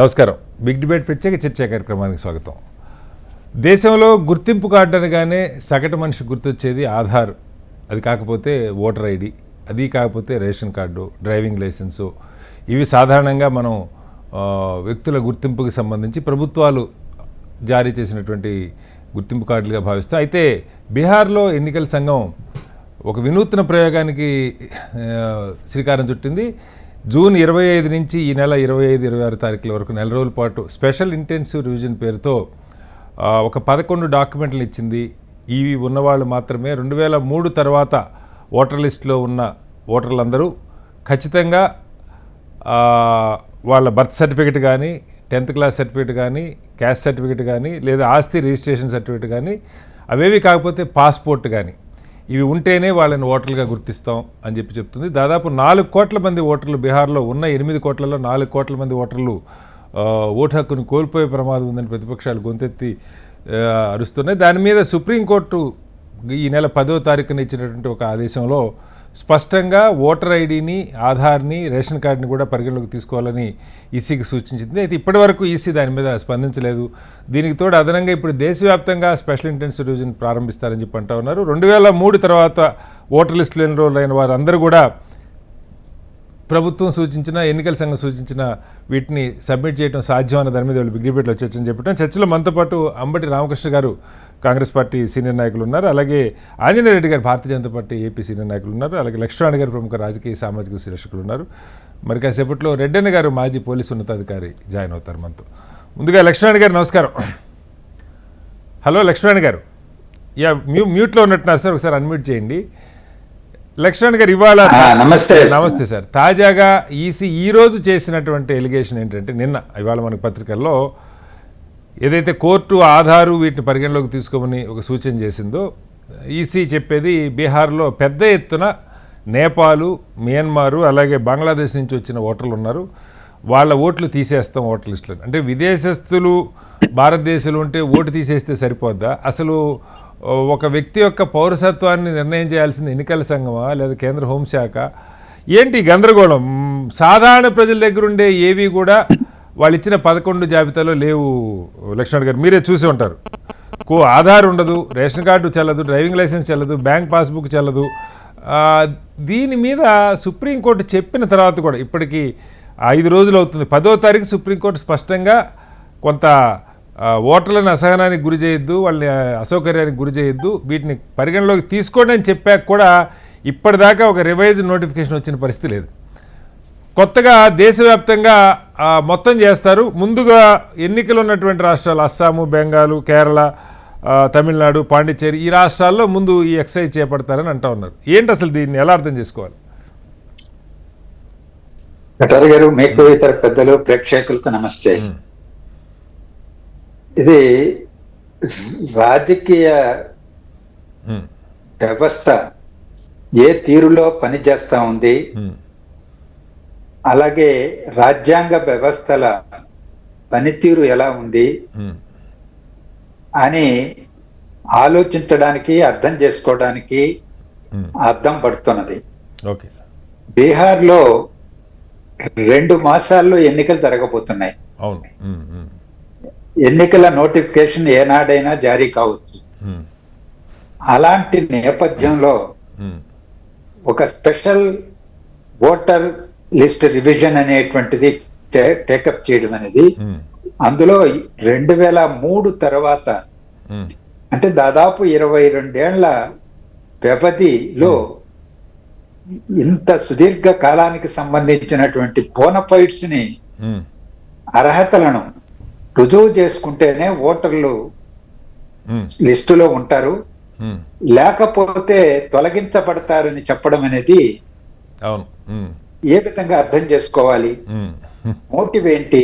నమస్కారం. Big debate ప్రత్యేక చర్చా కార్యక్రమానికి స్వాగతం. దేశంలో గుర్తింపు కార్డు అనగానే సగటు మనిషి గుర్తొచ్చేది ఆధార్, అది కాకపోతే ఓటర్ ఐడి, అది కాకపోతే రేషన్ కార్డు, డ్రైవింగ్ లైసెన్సు. ఇవి సాధారణంగా మనం వ్యక్తుల గుర్తింపుకి సంబంధించి ప్రభుత్వాలు జారీ చేసినటువంటి గుర్తింపు కార్డులుగా భావిస్తాం. అయితే బీహార్లో ఎన్నికల సంఘం ఒక వినూత్న ప్రయోగానికి శ్రీకారం చుట్టింది. జూన్ 25 నుంచి ఈ నెల 25-26 తారీఖుల వరకు నెల రోజుల పాటు స్పెషల్ ఇంటెన్సివ్ రివిజన్ పేరుతో ఒక 11 డాక్యుమెంట్లు ఇచ్చింది. ఇవి ఉన్నవాళ్ళు మాత్రమే 2003 తర్వాత ఓటర్ లిస్టులో ఉన్న ఓటర్లందరూ ఖచ్చితంగా వాళ్ళ బర్త్ సర్టిఫికేట్ కానీ, 10th క్లాస్ సర్టిఫికేట్ కానీ, క్యాస్ట్ సర్టిఫికేట్ కానీ, లేదా ఆస్తి రిజిస్ట్రేషన్ సర్టిఫికేట్ కానీ, అవేవి కాకపోతే పాస్పోర్ట్ కానీ, ఇవి ఉంటేనే వాళ్ళని ఓటర్లుగా గుర్తిస్తాం అని చెప్తుంది. దాదాపు 4 కోట్ల మంది ఓటర్లు బీహార్లో ఉన్న 8 కోట్లలో 4 కోట్ల మంది ఓటర్లు ఓటు హక్కును కోల్పోయే ప్రమాదం ఉందని ప్రతిపక్షాలు గొంతెత్తి అరుస్తున్నాయి. దాని మీద సుప్రీంకోర్టు ఈ నెల 10వ తారీఖున ఇచ్చినటువంటి ఒక ఆదేశంలో స్పష్టంగా ఓటర్ ఐడిని, ఆధార్ని, రేషన్ కార్డుని కూడా పరిగణలోకి తీసుకోవాలని ఈసీకి సూచించింది. అయితే ఇప్పటివరకు ఈసీ దాని మీద స్పందించలేదు. దీనికి తోడు అదనంగా ఇప్పుడు దేశవ్యాప్తంగా స్పెషల్ ఇంటెన్సివ్ రివిజన్ ప్రారంభిస్తారని చెప్పి అంటూ ఉన్నారు. 2003 తర్వాత ఓటర్ లిస్టులో ఎన్రోల్ అయిన వారందరూ కూడా ప్రభుత్వం సూచించిన, ఎన్నికల సంఘం సూచించిన వీటిని సబ్మిట్ చేయడం సాధ్యమన్న దాని మీద వాళ్ళు బిగ్ డిబేట్లో చర్చని చెప్పడం. చర్చలో మనతో పాటు అంబటి రామకృష్ణ గారు కాంగ్రెస్ పార్టీ సీనియర్ నాయకులు ఉన్నారు, అలాగే ఆంజనేయ రెడ్డి గారు Bharatiya Janata party AP senior నాయకులు ఉన్నారు, అలాగే లక్ష్మణ్ గారు ప్రముఖ రాజకీయ సామాజిక విశ్లేషకులు ఉన్నారు. మరి కాసేపట్లో రెడ్డన్న గారు మాజీ పోలీసు ఉన్నతాధికారి జాయిన్ అవుతారు మనతో. ముందుగా లక్ష్మణ్ గారు నమస్కారం. హలో లక్ష్మణ్ గారు, మ్యూట్లో ఉన్నట్టున్నారు సార్, ఒకసారి అన్మ్యూట్ చేయండి. లక్ష్మణ్ గారు ఇవాళ నమస్తే సార్. తాజాగా ఈసీ ఈరోజు చేసినటువంటి ఎలిగేషన్ ఏంటంటే, ఇవాళ మనకి పత్రికల్లో ఏదైతే కోర్టు ఆధారు వీటిని పరిగణలోకి తీసుకోమని ఒక సూచన చేసిందో, ఈసీ చెప్పేది బీహార్లో పెద్ద ఎత్తున నేపాలు, మియన్మారు, అలాగే బంగ్లాదేశ్ నుంచి వచ్చిన ఓటర్లు ఉన్నారు, వాళ్ళ ఓట్లు తీసేస్తాం ఓటర్ లిస్టులో. అంటే విదేశస్తులు భారతదేశంలో ఉంటే ఓటు తీసేస్తే సరిపోద్దా? అసలు ఒక వ్యక్తి యొక్క పౌరసత్వాన్ని నిర్ణయం చేయాల్సింది ఎన్నికల సంఘమా లేదా కేంద్ర హోంశాఖ? ఏంటి గందరగోళం? సాధారణ ప్రజల దగ్గర ఉండే ఏవి కూడా వాళ్ళు ఇచ్చిన 11 జాబితాలో లేవు. లక్ష్మణ్ గారు మీరే చూసి ఉంటారు. ఆధార్ ఉండదు, రేషన్ కార్డు చెల్లదు, డ్రైవింగ్ లైసెన్స్ చెల్లదు, బ్యాంక్ పాస్బుక్ చెల్లదు. దీని మీద సుప్రీంకోర్టు చెప్పిన తర్వాత కూడా ఇప్పటికీ 5 రోజులు అవుతుంది. 10వ తారీఖు సుప్రీంకోర్టు స్పష్టంగా కొంత ఓటర్లను అసహనానికి గురి చేయొద్దు, వాళ్ళని అసౌకర్యానికి గురి చేయొద్దు, వీటిని పరిగణలోకి తీసుకోండి అని చెప్పాక కూడా ఇప్పటిదాకా ఒక రివైజ్ నోటిఫికేషన్ వచ్చిన పరిస్థితి లేదు. కొత్తగా దేశవ్యాప్తంగా మొత్తం చేస్తారు. ముందుగా ఎన్నికలు ఉన్నటువంటి రాష్ట్రాలు అస్సాము, బెంగాలు, కేరళ, తమిళనాడు, పాండిచ్చేరి, ఈ రాష్ట్రాల్లో ముందు ఈ ఎక్సైజ్ చేపడతారని అంటూ ఉన్నారు. ఏంటి అసలు దీన్ని ఎలా అర్థం చేసుకోవాలి? కటారి గారు, మీకు ఇతర పెద్దలు ప్రేక్షకులకు నమస్తే. ఇది రాజకీయ వ్యవస్థ ఏ తీరులో పనిచేస్తా ఉంది, అలాగే రాజ్యాంగ వ్యవస్థల పనితీరు ఎలా ఉంది అని ఆలోచించడానికి, అర్థం చేసుకోవడానికి అర్థం పడుతున్నది. బీహార్లో 2 మాసాల్లో ఎన్నికలు జరగబోతున్నాయి. ఎన్నికల నోటిఫికేషన్ ఏనాడైనా జారీ కావచ్చు. అలాంటి నేపథ్యంలో ఒక స్పెషల్ ఓటర్ లిస్ట్ రివిజన్ అనేటువంటిది టేకప్ చేయడం అనేది, అందులో 2003 తర్వాత అంటే దాదాపు 22 ఏళ్ల వ్యవధిలో ఇంత సుదీర్ఘ కాలానికి సంబంధించినటువంటి బోనఫైడ్స్ ని, అర్హతలను రుజువు చేసుకుంటేనే ఓటర్లు లిస్టులో ఉంటారు, లేకపోతే తొలగించబడతారని చెప్పడం అనేది ఏ విధంగా అర్థం చేసుకోవాలి? మోటివ్ ఏంటి?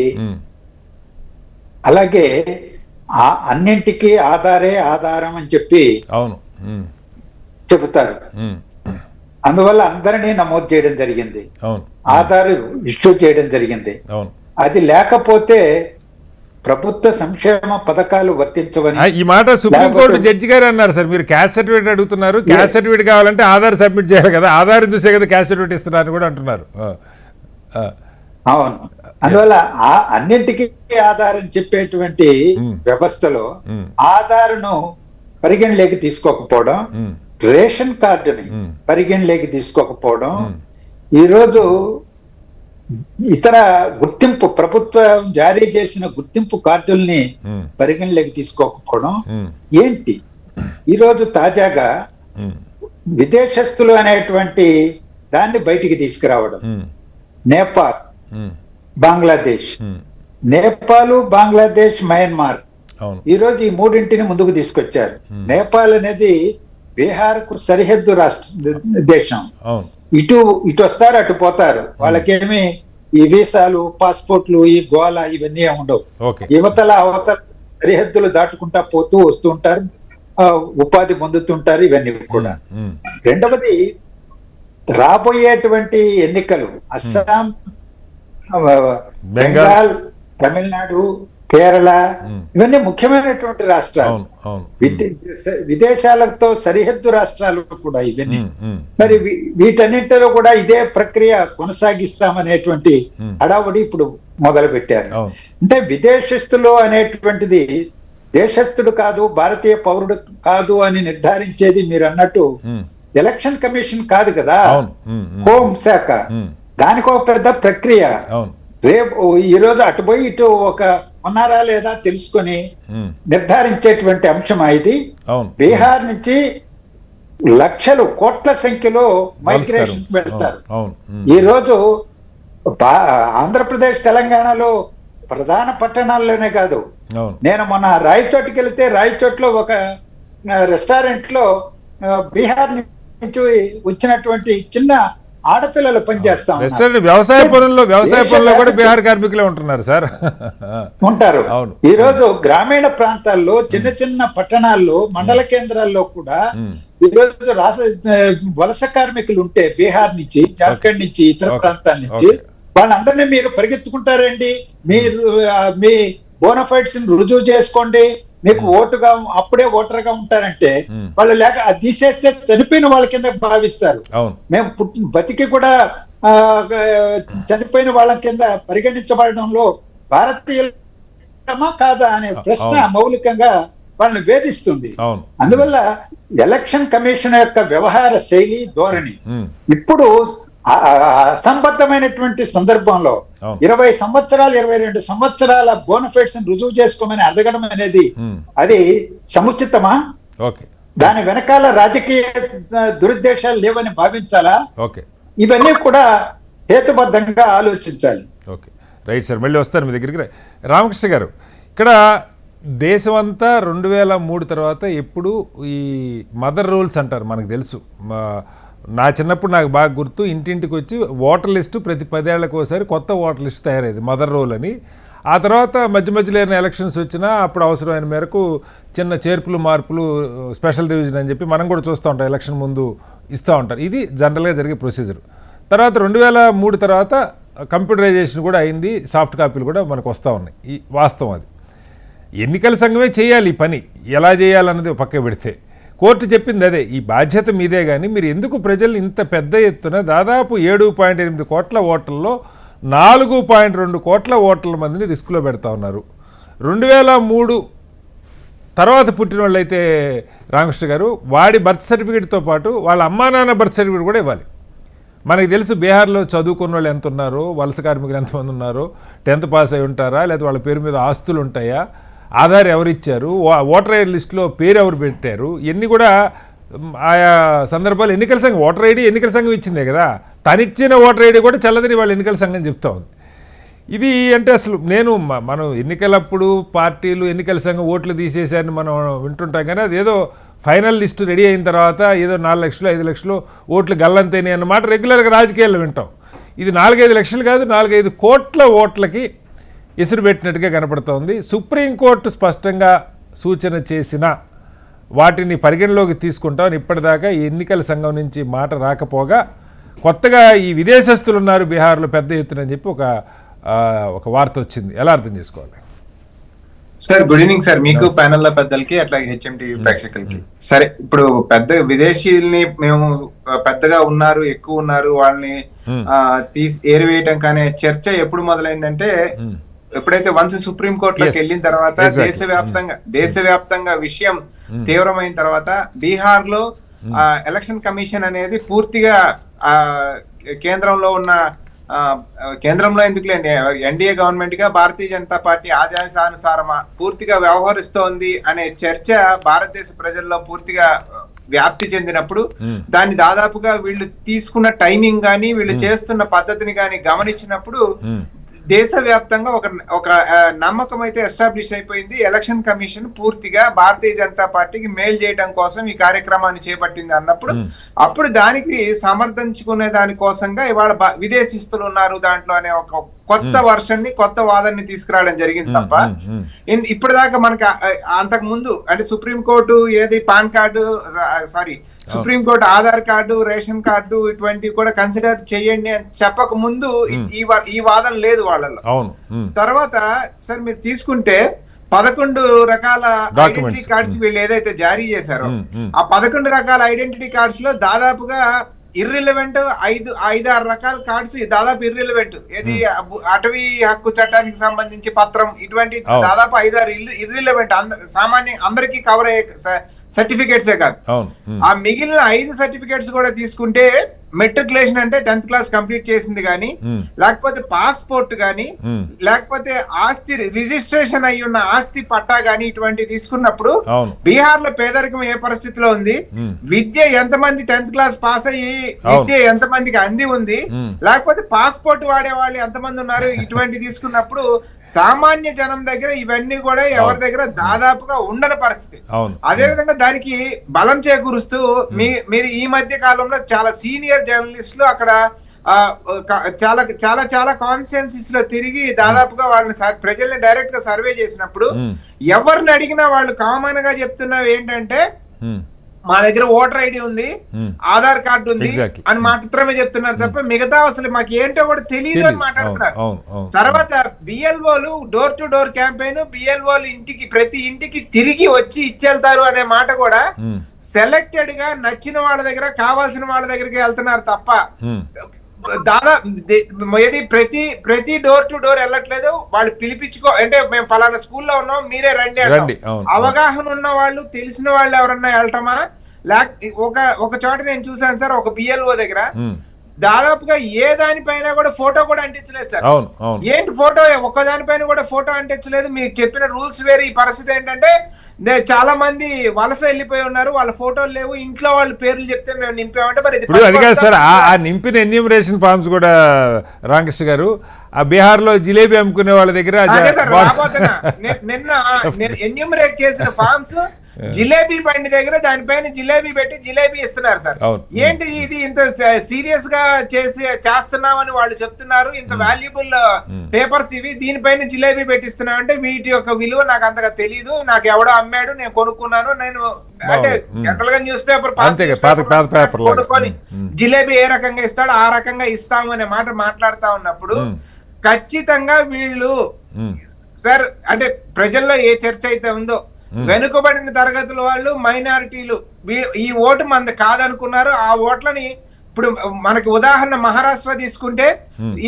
అలాగే అన్నింటికీ ఆధారే ఆధారం అని చెప్పి చెబుతారు. అందువల్ల అందరినీ నమోదు చేయడం జరిగింది, ఆధార్ ఇష్యూ చేయడం జరిగింది. అది లేకపోతే ప్రభుత్వ సంక్షేమ పథకాలు వర్తించవని ఈ మాట సుప్రీంకోర్టు జడ్జి గారు అన్నారు సార్. మీరు క్యాస్ట్ సర్టిఫికేట్ అడుగుతున్నారు, క్యాస్ట్ సర్టిఫికేట్ కావాలంటే ఆధార్ సబ్మిట్ చేయాలి కదా, ఆధార్ చూసే కదా క్యాస్ట్ సర్టిఫికేట్ ఇస్తున్నారు కూడా అంటున్నారు. అవును. అందువల్ల ఆ అన్నింటికీ ఆధారం చెప్పేటువంటి వ్యవస్థలో ఆధార్ను పరిగణలోకి తీసుకోకపోవడం, రేషన్ కార్డుని పరిగణలోకి తీసుకోకపోవడం, ఈరోజు ఇతర గుర్తింపు ప్రభుత్వం జారీ చేసిన గుర్తింపు కార్డుల్ని పరిగణలోకి తీసుకోకపోవడం ఏంటి? ఈరోజు తాజాగా విదేశస్తులు అనేటువంటి దాన్ని బయటికి తీసుకురావడం, నేపాల్, బంగ్లాదేశ్, నేపాల్, బంగ్లాదేశ్, మయన్మార్, ఈరోజు ఈ మూడింటిని ముందుకు తీసుకొచ్చారు. నేపాల్ అనేది బీహార్ కు సరిహద్దు దేశం. ఇటు వస్తారు, అటు పోతారు. వాళ్ళకేమి ఈ వీసాలు, పాస్పోర్ట్లు, ఈ గోల ఇవన్నీ ఉండవు. అవతల సరిహద్దులు దాటుకుంటా పోతూ వస్తూ ఉంటారు, ఉపాధి పొందుతుంటారు, ఇవన్నీ కూడా. రెండవది, రాబోయేటువంటి ఎన్నికలు అస్సాం, బెంగాల్, తమిళనాడు, కేరళ ఇవన్నీ ముఖ్యమైనటువంటి రాష్ట్రాలు, విదేశాలతో సరిహద్దు రాష్ట్రాలు కూడా ఇవన్నీ. మరి వీటన్నింటిలో కూడా ఇదే ప్రక్రియ కొనసాగిస్తామనేటువంటి హడావుడి ఇప్పుడు మొదలు పెట్టారు. అంటే విదేశస్తులు అనేటువంటిది దేశస్థుడు కాదు, భారతీయ పౌరుడు కాదు అని నిర్ధారించేది మీరు అన్నట్టు ఎలక్షన్ కమిషన్ కాదు కదా, హోం శాఖ. దానికి ఒక పెద్ద ప్రక్రియ. రేపు ఈ రోజు అటుపోయి ఇటు ఒక ఉన్నారా లేదా తెలుసుకొని నిర్ధారించేటువంటి అంశం ఇది. బీహార్ నుంచి లక్షలు, కోట్ల సంఖ్యలో మైగ్రేషన్ వెళ్తారు. ఈ రోజు ఆంధ్రప్రదేశ్, తెలంగాణలో ప్రధాన పట్టణాల్లోనే కాదు, నేను మొన్న రాయచోటికి వెళితే రాయచోట్లో ఒక రెస్టారెంట్ లో బీహార్ నుంచి వచ్చినటువంటి చిన్న ఆడపిల్లలు పనిచేస్తా వ్యవసాయ పనుల్లో కూడా బీహార్ కార్మికులే ఉంటున్నారు సార్, ఉంటారు. ఈ రోజు గ్రామీణ ప్రాంతాల్లో, చిన్న చిన్న పట్టణాల్లో, మండల కేంద్రాల్లో కూడా ఈ రోజు వలస కార్మికులు ఉంటే బీహార్ నుంచి, జార్ఖండ్ నుంచి, ఇతర ప్రాంతాల నుంచి వాళ్ళందరినీ మీరు పరిగెత్తుకుంటారండి. మీరు మీ బోనఫైడ్స్ రుజువు చేసుకోండి, మీకు ఓటుగా అప్పుడే ఓటర్ గా ఉంటారంటే వాళ్ళు లేక అది తీసేస్తే చనిపోయిన వాళ్ళ కింద భావిస్తారు. మేము బతికి కూడా చనిపోయిన వాళ్ళ కింద పరిగణించబడడంలో భారతీయులమా కాదా అనే ప్రశ్న మౌలికంగా వాళ్ళని వేధిస్తుంది. అందువల్ల ఎలక్షన్ కమిషన్ యొక్క వ్యవహార శైలి, ధోరణి ఇప్పుడు అసంబద్ధమైనటువంటి సందర్భంలో 20 సంవత్సరాలు, 22 సంవత్సరాల బోనఫైడ్స్ రుజువు చేసుకోమని అడగడం అనేది అది సముచితమా? దాని వెనకాల రాజకీయ దురుద్దేశాలు లేవని భావించాలా? ఇవన్నీ కూడా హేతుబద్ధంగా ఆలోచించాలి. రైట్ సార్, మళ్ళీ వస్తారు మీ దగ్గరికి. రామకృష్ణ గారు, ఇక్కడ దేశమంతా 2003 తర్వాత ఎప్పుడు ఈ మదర్ రూల్స్ అంటారు, మనకు తెలుసు. నా చిన్నప్పుడు నాకు బాగా గుర్తు, ఇంటింటికి వచ్చి ఓటర్ లిస్టు ప్రతి 10 ఏళ్లకు ఒకసారి కొత్త ఓటర్ లిస్టు తయారైంది, మదర్ రోల్ అని. ఆ తర్వాత మధ్యలో ఏమైనా ఎలక్షన్స్ వచ్చినా అప్పుడు అవసరమైన మేరకు చిన్న చేర్పులు, మార్పులు, స్పెషల్ రివిజన్ అని చెప్పి మనం కూడా చూస్తూ ఉంటాం, ఎలక్షన్ ముందు ఇస్తూ ఉంటారు. ఇది జనరల్గా జరిగే ప్రొసీజర్. తర్వాత 2003 తర్వాత కంప్యూటరైజేషన్ కూడా అయింది, సాఫ్ట్ కాపీలు కూడా మనకు వస్తూ ఉన్నాయి. ఈ వాస్తవం అది. ఎన్నికల సంఘమే చేయాలి ఈ పని, ఎలా చేయాలన్నది పక్క పెడితే కోర్టు చెప్పింది అదే, ఈ బాధ్యత మీదే. కానీ మీరు ఎందుకు ప్రజలు ఇంత పెద్ద ఎత్తున దాదాపు 7.8 కోట్ల ఓట్లలో 4.2 కోట్ల ఓట్ల మందిని రిస్క్లో పెడతా ఉన్నారు? 2003 తర్వాత పుట్టిన వాళ్ళు అయితే రామకృష్ణ గారు, వాడి బర్త్ సర్టిఫికేట్తో పాటు వాళ్ళ అమ్మా నాన్న బర్త్ సర్టిఫికేట్ కూడా ఇవ్వాలి. మనకి తెలుసు బీహార్లో చదువుకున్న వాళ్ళు ఎంత ఉన్నారో, వలస కార్మికులు ఎంతమంది ఉన్నారో, 10th పాస్ అయి ఉంటారా, లేదా వాళ్ళ పేరు మీద ఆస్తులు ఉంటాయా, ఆధార్ ఎవరిచ్చారు, ఓటర్ ఐడి లిస్టులో పేరు ఎవరు పెట్టారు, ఇవన్నీ కూడా ఆయా సందర్భాలు ఎన్నికల సంఘం, ఓటర్ ఐడి ఎన్నికల సంఘం ఇచ్చిందే కదా, తనిచ్చిన ఓటర్ ఐడి కూడా చల్లదని వాళ్ళ ఎన్నికల సంఘం చెప్తా ఉంది. ఇది అంటే అసలు మనం ఎన్నికలప్పుడు పార్టీలు, ఎన్నికల సంఘం ఓట్లు తీసేసారని మనం వింటుంటాం, కానీ అదేదో ఫైనల్ లిస్టు రెడీ అయిన తర్వాత ఏదో 4 లక్షలు 5 లక్షలు ఓట్లు గల్లంతేనే అన్నమాట రెగ్యులర్గా రాజకీయాల్లో వింటాం. ఇది 4-5 లక్షలు కాదు, 4-5 కోట్ల ఓట్లకి ఎసురు పెట్టినట్టుగా కనపడుతోంది. సుప్రీంకోర్టు స్పష్టంగా సూచన చేసిన వాటిని పరిగణలోకి తీసుకుంటామని ఇప్పటిదాకా ఈ ఎన్నికల సంఘం నుంచి మాట రాకపోగా, కొత్తగా ఈ విదేశస్తులు ఉన్నారు బీహార్లో పెద్ద ఎత్తున అని చెప్పి ఒక వార్త వచ్చింది. ఎలా అర్థం చేసుకోవాలి? సార్ గుడ్ ఈవినింగ్ సార్, మీకు ప్యానెల్ లో పెద్దలకి అట్లాగే హెచ్ఎంటీవీ ప్రేక్షకులకి. సరే, ఇప్పుడు పెద్ద విదేశీయుల్ని మేము పెద్దగా ఉన్నారు, ఎక్కువ ఉన్నారు, వాళ్ళని తీసి ఏరివేయటం కానీ చర్చ ఎప్పుడు మొదలైందంటే ఎప్పుడైతే వన్స్ సుప్రీం కోర్టులోకి వెళ్ళిన తర్వాత దేశవ్యాప్తంగా విషయం తీవ్రమైన తర్వాత బీహార్ లో ఎలక్షన్ కమిషన్ అనేది పూర్తిగా కేంద్రంలో ఎందుకులేండి, ఎన్డీఏ గవర్నమెంట్ గా భారతీయ జనతా పార్టీ ఆదేశానుసారమా పూర్తిగా వ్యవహరిస్తోంది అనే చర్చ భారతదేశ ప్రజల్లో పూర్తిగా వ్యాప్తి చెందినప్పుడు దాన్ని దాదాపుగా వీళ్ళు తీసుకున్న టైమింగ్ గాని వీళ్ళు చేస్తున్న పద్ధతిని గాని గమనించినప్పుడు దేశవ్యాప్తంగా ఒక నమ్మకం అయితే ఎస్టాబ్లిష్ అయిపోయింది. ఎలక్షన్ కమిషన్ పూర్తిగా భారతీయ జనతా పార్టీకి మేలు చేయడం కోసం ఈ కార్యక్రమాన్ని చేపట్టింది అన్నప్పుడు అప్పుడు దానికి సమర్థించుకునే దానికోసంగా ఇవాళ విదేశీస్తులు ఉన్నారు దాంట్లో అనే ఒక కొత్త వర్షన్ ని, కొత్త వాదనని తీసుకురావడం జరిగింది తప్ప ఇప్పటిదాకా మనకి అంతకు ముందు అంటే సుప్రీంకోర్టు ఏది pan card supreme court Aadhaar card, ration card ఇటువంటివి కూడా కన్సిడర్ చేయండి అని చెప్పక ముందు ఈ వాదన లేదు వాళ్ళలో. తర్వాత సార్ మీరు తీసుకుంటే 11 రకాల ఐడెంటిటీ కార్డ్స్ వీళ్ళు ఏదైతే జారీ చేశారో ఆ 11 రకాల ఐడెంటిటీ కార్డ్స్ లో దాదాపుగా ఇర్రిలవెంట్ 5-6 రకాల కార్డ్స్ దాదాపు ఇర్రిలవెంట్. ఏది అటవీ హక్కు చట్టానికి సంబంధించి పత్రం ఇటువంటి దాదాపు 5-6 ఇర్రిలవెంట్, సామాన్య అందరికీ కవర్ అయ్యే సర్టిఫికేట్సే కాదు. ఆ మిగిలిన 5 సర్టిఫికేట్స్ కూడా తీసుకుంటే మెట్రికులేషన్ అంటే 10th క్లాస్ కంప్లీట్ చేసింది గానీ, లేకపోతే పాస్పోర్ట్ గానీ, లేకపోతే ఆస్తి రిజిస్ట్రేషన్ అయి ఉన్న ఆస్తి పట్టా గానీ ఇటువంటి తీసుకున్నప్పుడు బీహార్ లో పేదరికం ఏ పరిస్థితిలో ఉంది, విద్య ఎంతమంది 10th క్లాస్ పాస్ అయ్యి విద్య ఎంతమందికి అంది ఉంది, లేకపోతే పాస్పోర్ట్ వాడే వాళ్ళు ఎంతమంది ఉన్నారు, ఇటువంటి తీసుకున్నప్పుడు సామాన్య జనం దగ్గర ఇవన్నీ కూడా ఎవరి దగ్గర దాదాపుగా ఉండని పరిస్థితి. అదే విధంగా దానికి బలం చేకూరుస్తూ మీరు ఈ మధ్య కాలంలో చాలా సీనియర్ జర్నలిస్టులు అక్కడ చాలా చాలా చాలా కాన్స్టిట్యుయెన్సీస్ లో తిరిగి దాదాపుగా వాళ్ళని ప్రజల్ని డైరెక్ట్ గా సర్వే చేసినప్పుడు ఎవరిని అడిగినా వాళ్ళు కామన్ గా చెప్తున్నవి ఏంటంటే మా దగ్గర ఓటర్ ఐడి ఉంది, ఆధార్ కార్డు ఉంది అని మాత్రమే చెప్తున్నారు తప్ప మిగతా అసలు మాకు ఏంటో కూడా తెలియదు అని మాట్లాడుతున్నారు. తర్వాత బిఎల్ఓలు డోర్ టు డోర్ క్యాంపెయిన్, బిఎల్ఓలు ప్రతి ఇంటికి తిరిగి వచ్చి ఇచ్చేళ్తారు అనే మాట కూడా సెలెక్టెడ్ గా నచ్చిన వాళ్ళ దగ్గర, కావాల్సిన వాళ్ళ దగ్గరికి వెళ్తున్నారు తప్ప దాదాపు ఏది ప్రతి డోర్ టు డోర్ వెళ్ళట్లేదు. వాళ్ళు పిలిపించుకో అంటే మేము పలానా స్కూల్లో ఉన్నాం మీరే రండి, అవగాహన ఉన్న వాళ్ళు తెలిసిన వాళ్ళు ఎవరన్నా వెళ్ళటమా? ఒక చోట నేను చూసాను సార్, ఒక బిఎల్ఓ దగ్గర దాదాపుగా ఏ దానిపైన కూడా ఫోటో కూడా అంటించలేదు సార్. ఏంటి ఫోటో, ఒక్క దానిపైన కూడా ఫోటో అంటించలేదు. మీకు చెప్పిన రూల్స్ వేరు. ఈ పరిస్థితి ఏంటంటే చాలా మంది వలస వెళ్ళిపోయి ఉన్నారు, వాళ్ళ ఫోటోలు లేవు, ఇంట్లో వాళ్ళ పేర్లు చెప్తే మేము నింపామంటే మరి అది కాదు సార్. ఆ నింపిన ఎన్యూమరేషన్ ఫార్మ్స్ కూడా రామకృష్ణ గారు ఆ బీహార్ లో జిలేబీ అమ్ముకునే వాళ్ళ దగ్గర నిన్న ఎన్యూమరేట్ చేసిన ఫార్మ్స్ జిలేబీ బండి దగ్గర దానిపైన జిలేబీ పెట్టి జిలేబీ ఇస్తున్నారు సార్. ఏంటి ఇది ఇంత సీరియస్ గా చేస్తున్నామని వాళ్ళు చెప్తున్నారు. ఇంత వాల్యుబుల్ పేపర్స్ ఇవి, దీనిపైన జిలేబీ పెట్టిస్తున్నాం అంటే వీటి యొక్క విలువ నాకు అంతగా తెలియదు. నాకు ఎవడో అమ్మాడు, నేను కొనుక్కున్నాను. నేను అంటే జనరల్ గా న్యూస్ పేపర్ కొనుక్కొని జిలేబీ ఏ రకంగా ఇస్తాడో ఆ రకంగా ఇస్తాము అనే మాట మాట్లాడుతా ఉన్నప్పుడు ఖచ్చితంగా వీళ్ళు సార్ అంటే ప్రజల్లో ఏ చర్చ అయితే ఉందో వెనుకబడిన తరగతుల వాళ్ళు, మైనారిటీలు ఈ ఓటు మంది కాదనుకున్నారు. ఆ ఓట్లని ఇప్పుడు మనకి ఉదాహరణ మహారాష్ట్ర తీసుకుంటే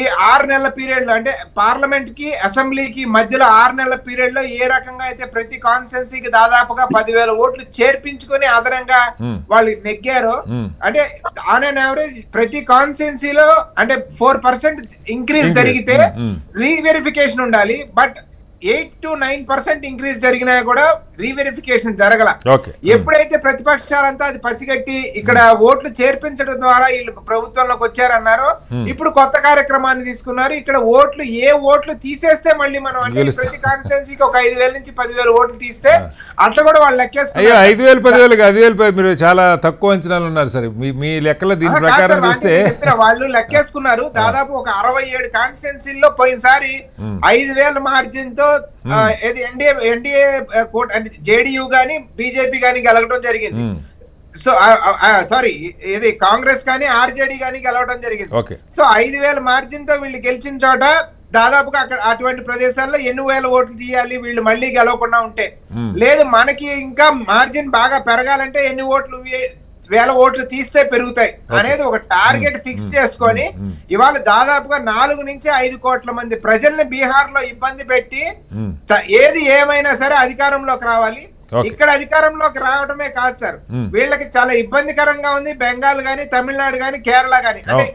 ఈ 6 నెలల పీరియడ్ లో అంటే పార్లమెంట్ కి అసెంబ్లీకి మధ్యలో 6 నెలల పీరియడ్ లో ఏ రకంగా అయితే ప్రతి కాన్స్టిట్యున్సీకి దాదాపుగా 10,000 ఓట్లు చేర్పించుకొని అదనంగా వాళ్ళు నెగ్గారో, అంటే ఆన్ అన్ యావరేజ్ ప్రతి కాన్స్టిట్యున్సీలో అంటే 4% ఇంక్రీజ్ జరిగితే రీవెరిఫికేషన్ ఉండాలి. బట్ 8 to 9% ఇంక్రీజ్ జరిగినా కూడా రీవెరిఫికేషన్ జరగల. ఎప్పుడైతే ప్రతిపక్షాలంతా అది పసిగట్టి ఇక్కడ ఓట్లు చేర్పించడం ద్వారా వీళ్ళు ప్రభుత్వంలోకి వచ్చారన్నారో ఇప్పుడు కొత్త కార్యక్రమాన్ని తీసుకున్నారు. ఇక్కడ ఏ ఓట్లు తీసేస్తే మళ్ళీ మనం అంటే ప్రతి కాన్స్టిట్యున్సీకి ఒక 5,000 నుంచి 10,000 ఓట్లు తీస్తే అట్లా కూడా వాళ్ళు లెక్కేసుకున్నారు. 5,000 10,000 మీరు చాలా తక్కువ అంచనాలు ఉన్నారు సార్. మీ లెక్కల దీని ప్రకారం చూస్తే వాళ్ళు లెక్కేసుకున్నారు. దాదాపు ఒక 67 కాన్స్టిట్యున్సీల్లో పోయినసారి 5,000 మార్జిన్ తో ఎన్డీఏ అంటే జేడీయూ గాని బీజేపీ గాని గెలవడం జరిగింది. సో సారీ ఇది కాంగ్రెస్ కానీ ఆర్జేడీ కానీ గెలవడం జరిగింది. సో 5,000 మార్జిన్ తో వీళ్ళు గెలిచిన చోట దాదాపుగా అక్కడ అటువంటి ప్రదేశాల్లో ఎన్ని వేల ఓట్లు తీయాలి వీళ్ళు మళ్ళీ గెలవకుండా ఉంటే, లేదు మనకి ఇంకా మార్జిన్ బాగా పెరగాలంటే ఎన్ని ఓట్లు వేల ఓట్లు తీస్తే పెరుగుతాయి అనేది ఒక టార్గెట్ ఫిక్స్ చేసుకొని ఇవాళ దాదాపుగా 4 నుంచి 5 కోట్ల మంది ప్రజల్ని బీహార్ లో ఇబ్బంది పెట్టి ఏది ఏమైనా సరే అధికారంలోకి రావాలి. ఇక్కడ అధికారంలోకి రావడమే కాదు సార్, వీళ్ళకి చాలా ఇబ్బందికరంగా ఉంది బెంగాల్ గాని, తమిళనాడు గాని, కేరళ గాని. అంటే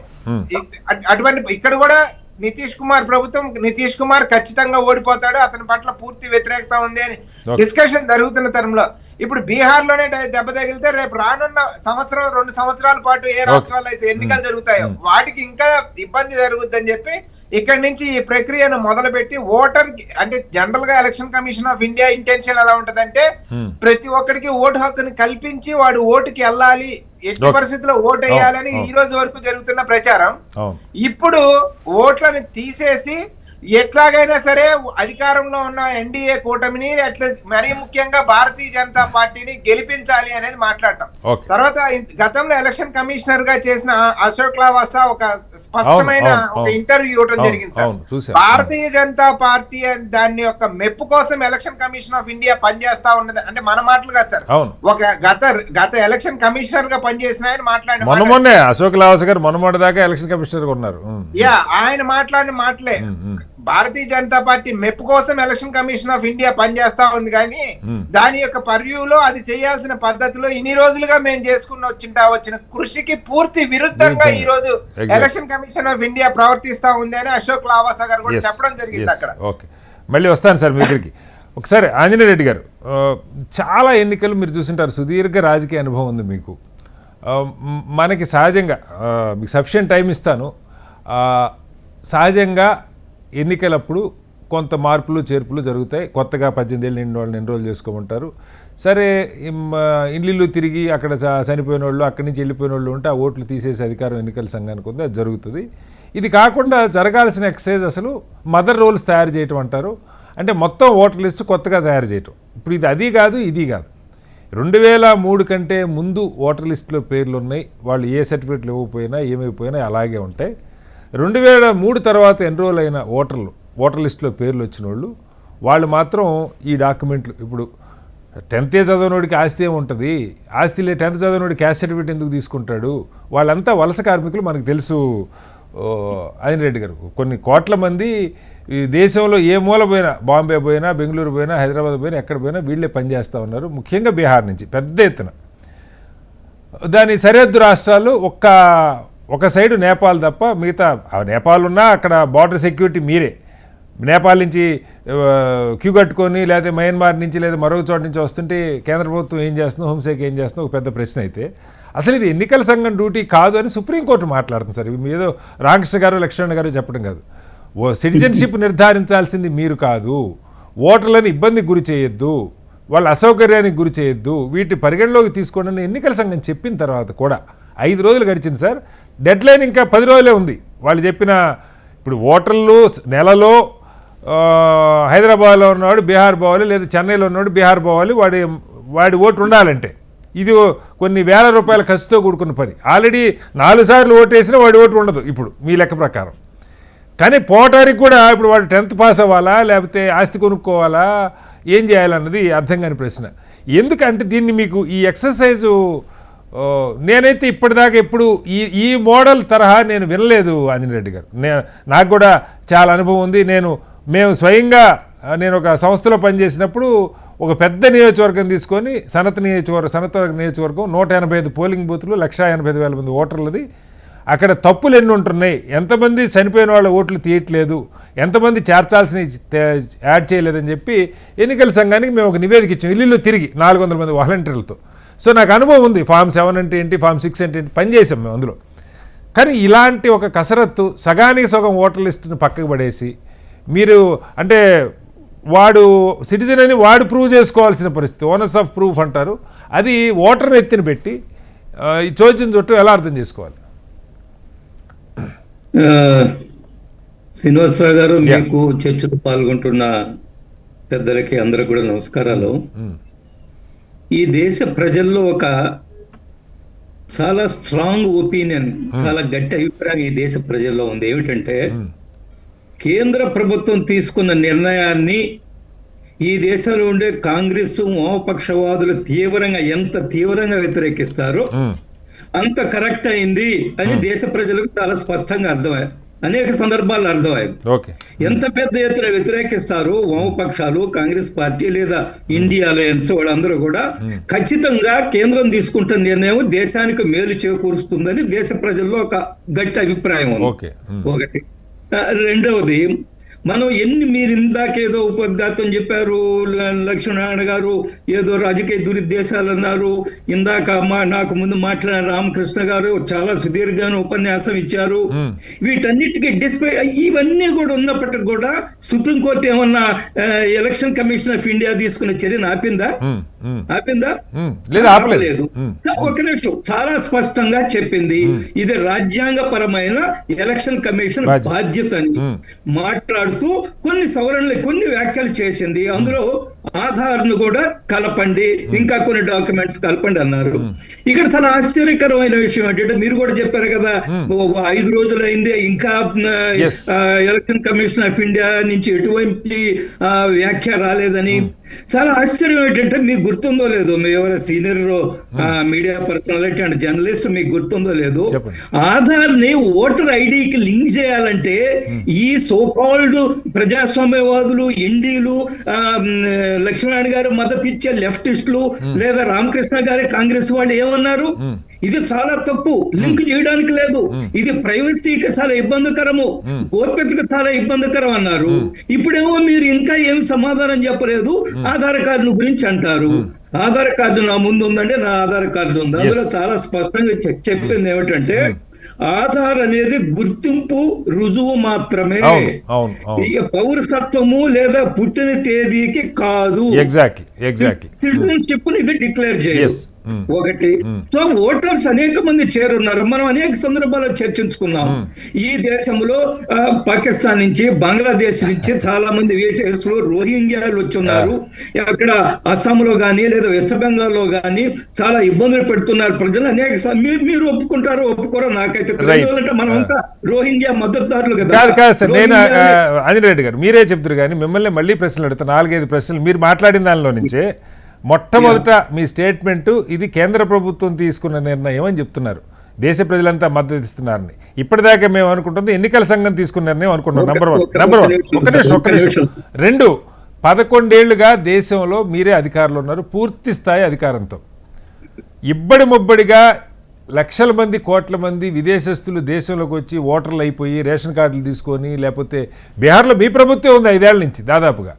అటువంటి ఇక్కడ కూడా నితీష్ కుమార్ ప్రభుత్వం, నితీష్ కుమార్ ఖచ్చితంగా ఓడిపోతాడు, అతని పట్ల పూర్తి వ్యతిరేకత ఉంది అని డిస్కషన్ జరుగుతున్న తరంలో ఇప్పుడు బీహార్ లోనే దెబ్బ తగిలితే రేపు రానున్న సంవత్సరం 2 సంవత్సరాల పాటు ఏ రాష్ట్రాల్లో అయితే ఎన్నికలు జరుగుతాయో వాటికి ఇంకా ఇబ్బంది జరుగుద్దని చెప్పి ఇక్కడి నుంచి ఈ ప్రక్రియను మొదలుపెట్టి ఓటర్ అంటే జనరల్ గా election commission of India intention ఎలా ఉంటదంటే ప్రతి ఒక్కరికి ఓటు హక్కుని కల్పించి వాడు ఓటుకి వెళ్ళాలి, ఎట్టి పరిస్థితుల్లో ఓటు వేయాలని ఈ రోజు వరకు జరుగుతున్న ప్రచారం. ఇప్పుడు ఓట్లను తీసేసి ఎట్లాగైనా సరే అధికారంలో ఉన్న ఎన్డీఏ కూటమిని అట్లా మరీ ముఖ్యంగా భారతీయ జనతా పార్టీని గెలిపించాలి అనేది మాట్లాడటం. తర్వాత గతంలో ఎలక్షన్ కమిషనర్ గా చేసిన అశోక్ లావాసా ఒక స్పష్టమైన ఒక ఇంటర్వ్యూ ఇవ్వడం జరిగింది సార్. భారతీయ జనతా పార్టీ దాని యొక్క మెప్పు కోసం ఎలక్షన్ కమిషన్ ఆఫ్ ఇండియా పనిచేస్తా ఉన్నది అంటే మన మాటలు కాదు సార్, ఒక గత ఎలక్షన్ కమిషనర్ గా పనిచేసిన ఆయన మాట్లాడిన అశోక్ లావాసా గారు మొన్నటి దాకా ఎలక్షన్ కమిషనర్ గా ఉన్నారు. ఆయన మాట్లాడిన మాటలే భారతీయ జనతా పార్టీ మెప్పు కోసం ఎలక్షన్ కమిషన్ ఆఫ్ ఇండియా పనిచేస్తా ఉంది, కానీ దాని యొక్క పర్వ్యూలో అది చేయాల్సిన పద్ధతిలో ఇన్ని రోజులుగా మేము చేసుకున్న వచ్చిన కృషికి పూర్తి విరుద్ధంగా ఈ రోజు ఎలక్షన్ కమిషన్ ఆఫ్ ఇండియా ప్రవర్తిస్తా ఉంది అని అశోక్ లావాసా గారు కూడా చెప్పడం జరిగింది అక్కడ. ఓకే, మళ్ళీ వస్తాను సార్ మీ దగ్గరికి. ఒకసారి ఆంజనేయ రెడ్డి గారు, చాలా ఎన్నికలు మీరు చూసింటారు, సుదీర్ఘ రాజకీయ అనుభవం ఉంది మీకు. మనకి సహజంగా మీకు సఫిషియెంట్ టైం ఇస్తాను. సహజంగా ఎన్నికలప్పుడు కొంత మార్పులు చేర్పులు జరుగుతాయి. కొత్తగా 18 ఏళ్ళు నిండిన వాళ్ళని ఎన్రోల్ చేసుకోమంటారు. సరే, ఇల్లు తిరిగి అక్కడ చనిపోయిన వాళ్ళు, అక్కడి నుంచి వెళ్ళిపోయిన వాళ్ళు ఉంటే ఆ ఓట్లు తీసేసి అధికారం ఎన్నికల సంఘానికి ఉంది, అది జరుగుతుంది. ఇది కాకుండా జరగాల్సిన ఎక్సైజ్ అసలు మదర్ రోల్స్ తయారు చేయటం అంటారు. అంటే మొత్తం ఓటర్ లిస్టు కొత్తగా తయారు చేయటం. ఇప్పుడు ఇది అది కాదు, ఇది కాదు. 2003 కంటే ముందు ఓటర్ లిస్టులో పేర్లు ఉన్నాయి, వాళ్ళు ఏ సర్టిఫికేట్లు ఇవ్వకపోయినా ఏమైపోయినా అలాగే ఉంటాయి. 2003 తర్వాత ఎన్రోల్ అయిన ఓటర్ లిస్టులో పేర్లు వచ్చిన వాళ్ళు మాత్రం ఈ డాక్యుమెంట్లు, ఇప్పుడు 10th చదివినోడికి ఆస్తి ఏముంటుంది, ఆస్తి 10th చదివినోడికి క్యాస్ట్ సర్టిఫికేట్ ఎందుకు తీసుకుంటాడు, వాళ్ళంతా వలస కార్మికులు మనకు తెలుసు. ఆయన రెడ్డి గారు, కొన్ని కోట్ల మంది ఈ దేశంలో ఏ మూల పోయినా, బాంబే పోయినా, బెంగళూరు పోయినా, హైదరాబాద్ పోయినా, ఎక్కడ పోయినా వీళ్ళే పనిచేస్తూ ఉన్నారు, ముఖ్యంగా బీహార్ నుంచి పెద్ద ఎత్తున. దాని సరిహద్దు రాష్ట్రాలు ఒక సైడు నేపాల్ తప్ప మిగతా, నేపాల్ ఉన్నా అక్కడ బార్డర్ సెక్యూరిటీ మీరే. నేపాల్ నుంచి క్యూ కట్టుకొని, లేదా మయన్మార్ నుంచి లేదా మరొక చోట నుంచి వస్తుంటే కేంద్ర ప్రభుత్వం ఏం చేస్తుందో, హోంశాఖ ఏం చేస్తుందో ఒక పెద్ద ప్రశ్న అయితే, అసలు ఇది ఎన్నికల సంఘం డ్యూటీ కాదు అని సుప్రీంకోర్టు మాట్లాడుతుంది సార్. ఇవి ఏదో రామకృష్ణ గారు, లక్ష్మణ్ గారు చెప్పడం కాదు. సిటిజన్షిప్ నిర్ధారించాల్సింది మీరు కాదు, ఓటర్లను ఇబ్బందికి గురి చేయొద్దు, వాళ్ళ అసౌకర్యానికి గురి చేయొద్దు, వీటి పరిగణలోకి తీసుకోండి ఎన్నికల సంఘం చెప్పిన తర్వాత కూడా 5 రోజులు గడిచింది సార్. డెడ్ లైన్ ఇంకా 10 రోజులే ఉంది. వాళ్ళు చెప్పిన, ఇప్పుడు ఓటర్లు నెలలో హైదరాబాద్లో ఉన్నవాడు బీహార్ పోవాలి, లేదా చెన్నైలో ఉన్నవాడు బీహార్ పోవాలి, వాడి ఓటు ఉండాలంటే ఇది కొన్ని వేల రూపాయల ఖర్చుతో కూడుకున్న పని. ఆల్రెడీ 4 సార్లు ఓటు వేసినా వాడి ఓటు ఉండదు ఇప్పుడు మీ లెక్క ప్రకారం. కానీ పోవటానికి కూడా ఇప్పుడు వాడు 10th పాస్ అవ్వాలా, లేకపోతే ఆస్తి కొనుక్కోవాలా, ఏం చేయాలన్నది అర్థం కాని ప్రశ్న. ఎందుకంటే దీన్ని మీకు ఈ ఎక్సర్సైజు నేనైతే ఇప్పటిదాకా ఎప్పుడు ఈ మోడల్ తరహా నేను వినలేదు ఆంజనేయ రెడ్డి గారు. నాకు కూడా చాలా అనుభవం ఉంది. మేము స్వయంగా నేను ఒక సంస్థలో పనిచేసినప్పుడు ఒక పెద్ద నియోజకవర్గం తీసుకొని సనత్ నియోజకవర్గం 185 పోలింగ్ బూత్లు, 185,000 మంది ఓటర్లది. అక్కడ తప్పులు ఎన్ని ఉంటున్నాయి, ఎంతమంది చనిపోయిన వాళ్ళ ఓట్లు తీయట్లేదు, ఎంతమంది చేర్చాల్సిన యాడ్ చేయలేదని చెప్పి ఎన్నికల సంఘానికి మేము ఒక నివేదిక ఇచ్చాం, ఇల్లు తిరిగి 400 మంది వాలంటీర్లతో. సో నాకు అనుభవం ఉంది, ఫామ్ 7 అంటే ఏంటి, ఫామ్ 6 అంటే ఏంటి, పనిచేసాం మేము అందులో. కానీ ఇలాంటి ఒక కసరత్తు సగానికి సగం ఓటర్ లిస్టును పక్కకు పడేసి మీరు అంటే వాడు సిటిజన్ అని వాడు ప్రూవ్ చేసుకోవాల్సిన పరిస్థితి, ఓనర్స్ ఆఫ్ ప్రూఫ్ అంటారు, అది ఓటర్ని ఎత్తిన పెట్టి ఈ చోద్యం చుట్టూ ఎలా అర్థం చేసుకోవాలి? శ్రీనివాసరావు గారు, మీకు చర్చలో పాల్గొంటున్న పెద్దలకి అందరూ కూడా నమస్కారాలు. ఈ దేశ ప్రజల్లో ఒక చాలా స్ట్రాంగ్ ఒపీనియన్, చాలా గట్టి అభిప్రాయం ఈ దేశ ప్రజల్లో ఉంది. ఏమిటంటే కేంద్ర ప్రభుత్వం తీసుకున్న నిర్ణయాన్ని ఈ దేశంలో ఉండే కాంగ్రెస్ వామపక్షవాదులు ఎంత తీవ్రంగా వ్యతిరేకిస్తారో అంత కరెక్ట్ అయింది అని దేశ ప్రజలకు చాలా స్పష్టంగా అర్థమయ్యాయి, అనేక సందర్భాల్లో అర్థమయ్యాయి. ఎంత పెద్ద ఎత్తున వ్యతిరేకిస్తారు వామపక్షాలు, కాంగ్రెస్ పార్టీ లేదా ఇండియా అలయన్స్ వాళ్ళందరూ కూడా ఖచ్చితంగా కేంద్రం తీసుకుంటున్న నిర్ణయం దేశానికి మేలు చేకూరుస్తుందని దేశ ప్రజల్లో ఒక గట్టి అభిప్రాయం ఉంది. ఒకటి. రెండవది, మనం మీరు ఇందాకేదో ఉపద్ఘాతం చెప్పారు లక్ష్మీనారాయణ గారు, ఏదో రాజకీయ దురుద్దేశాలు అన్నారు. ఇందాక నాకు ముందు మాట్లాడిన రామకృష్ణ గారు చాలా సుదీర్ఘంగా ఉపన్యాసం ఇచ్చారు. వీటన్నిటికీ ఇవన్నీ కూడా ఉన్నప్పటికీ కూడా సుప్రీంకోర్టు ఏమన్నా ఎలక్షన్ కమిషన్ ఆఫ్ ఇండియా తీసుకున్న చర్యను ఆపిందా? లేదు. ఒక నిమిషం, చాలా స్పష్టంగా చెప్పింది ఇది రాజ్యాంగపరమైన ఎలక్షన్ కమిషన్ బాధ్యత అని మాట్లాడుతూ కొన్ని సవరణలు, కొన్ని వ్యాఖ్యలు చేసింది. అందులో ఆధార్ ను కూడా కలపండి, ఇంకా కొన్ని డాక్యుమెంట్స్ కలపండి అన్నారు. ఇక్కడ చాలా ఆశ్చర్యకరమైన విషయం ఏంటంటే, మీరు కూడా చెప్పారు కదా 5 రోజులు అయింది ఇంకా ఎలక్షన్ కమిషన్ ఆఫ్ ఇండియా నుంచి ఎటువంటి వ్యాఖ్య రాలేదని. చాలా ఆశ్చర్యం ఏంటంటే, మీకు గుర్తుందో లేదో, మీ ఎవరైనా senior media personality and journalist మీకు గుర్తుందో లేదో, ఆధార్ ని ఓటర్ ఐడికి లింక్ చేయాలంటే ఈ సోకాల్డ్ ప్రజాస్వామ్యవాదులు, ఎన్డీలు, లక్ష్మీనారాయణ గారు మద్దతు ఇచ్చే లెఫ్టిస్టులు లేదా రామకృష్ణ గారి కాంగ్రెస్ వాళ్ళు ఏమన్నారు? ఇది చాలా తప్పు, లింక్ చేయడానికి లేదు, ఇది ప్రైవసీకి చాలా ఇబ్బందికరము, గోప్యతకు చాలా ఇబ్బందికరం అన్నారు. ఇప్పుడేమో మీరు ఇంకా ఏం సమాధానం చెప్పలేదు, ఆధార్ కార్డుల గురించి అంటారు. ఆధార్ కార్డు నా ముందు ఉందంటే నా ఆధార్ కార్డు ఉంది, అందులో చాలా స్పష్టంగా చెప్పింది ఏమిటంటే ఆధార్ అనేది గుర్తింపు రుజువు మాత్రమే, పౌరసత్వము లేదా పుట్టిన తేదీకి కాదు. సిటిజన్షిప్ ఇది డిక్లేర్ చేయదు. ఒకటి. సో ఓటర్స్ అనేక మంది చేరున్నారు. మనం అనేక సందర్భాల్లో చర్చించుకున్నాం. ఈ దేశంలో పాకిస్తాన్ నుంచి, బంగ్లాదేశ్ నుంచి చాలా మంది వేసేస్తులు రోహింగ్యాలు వచ్చున్నారు. అక్కడ అస్సాంలో గానీ లేదా వెస్ట్ బెంగాల్ లో గానీ చాలా ఇబ్బందులు పెడుతున్నారు ప్రజలు. అనేక మీరు ఒప్పుకుంటారో ఒప్పుకోరో నాకైతే తెలియదు. మనం అంతా రోహింగ్యా మద్దతుదారులు కదా. నేను ఆంజనేయుడు గారు మీరే చెప్తారు కానీ మిమ్మల్ని మళ్ళీ ప్రశ్నలు అడుగుతా. 4-5 ప్రశ్నలు మీరు మాట్లాడిన దానిలో నుంచే మొట్టమొదట మీ స్టేట్మెంటు ఇది కేంద్ర ప్రభుత్వం తీసుకున్న నిర్ణయం అని చెప్తున్నారు, దేశ ప్రజలంతా మద్దతు ఇస్తున్నారని. ఇప్పటిదాకా మేము అనుకుంటుంది ఎన్నికల సంఘం తీసుకున్న నిర్ణయం అనుకుంటున్నాం. Number one. ఒక్క నిమిషం. 2, 11 ఏళ్లుగా దేశంలో మీరే అధికారులు ఉన్నారు, పూర్తి స్థాయి అధికారంతో. ఇబ్బడి ముబ్బడిగా లక్షల మంది, కోట్ల మంది విదేశస్తులు దేశంలోకి వచ్చి ఓటర్లు అయిపోయి రేషన్ కార్డులు తీసుకొని, లేకపోతే బీహార్లో మీ ప్రభుత్వం ఉంది 5 ఏళ్ల నుంచి దాదాపుగా,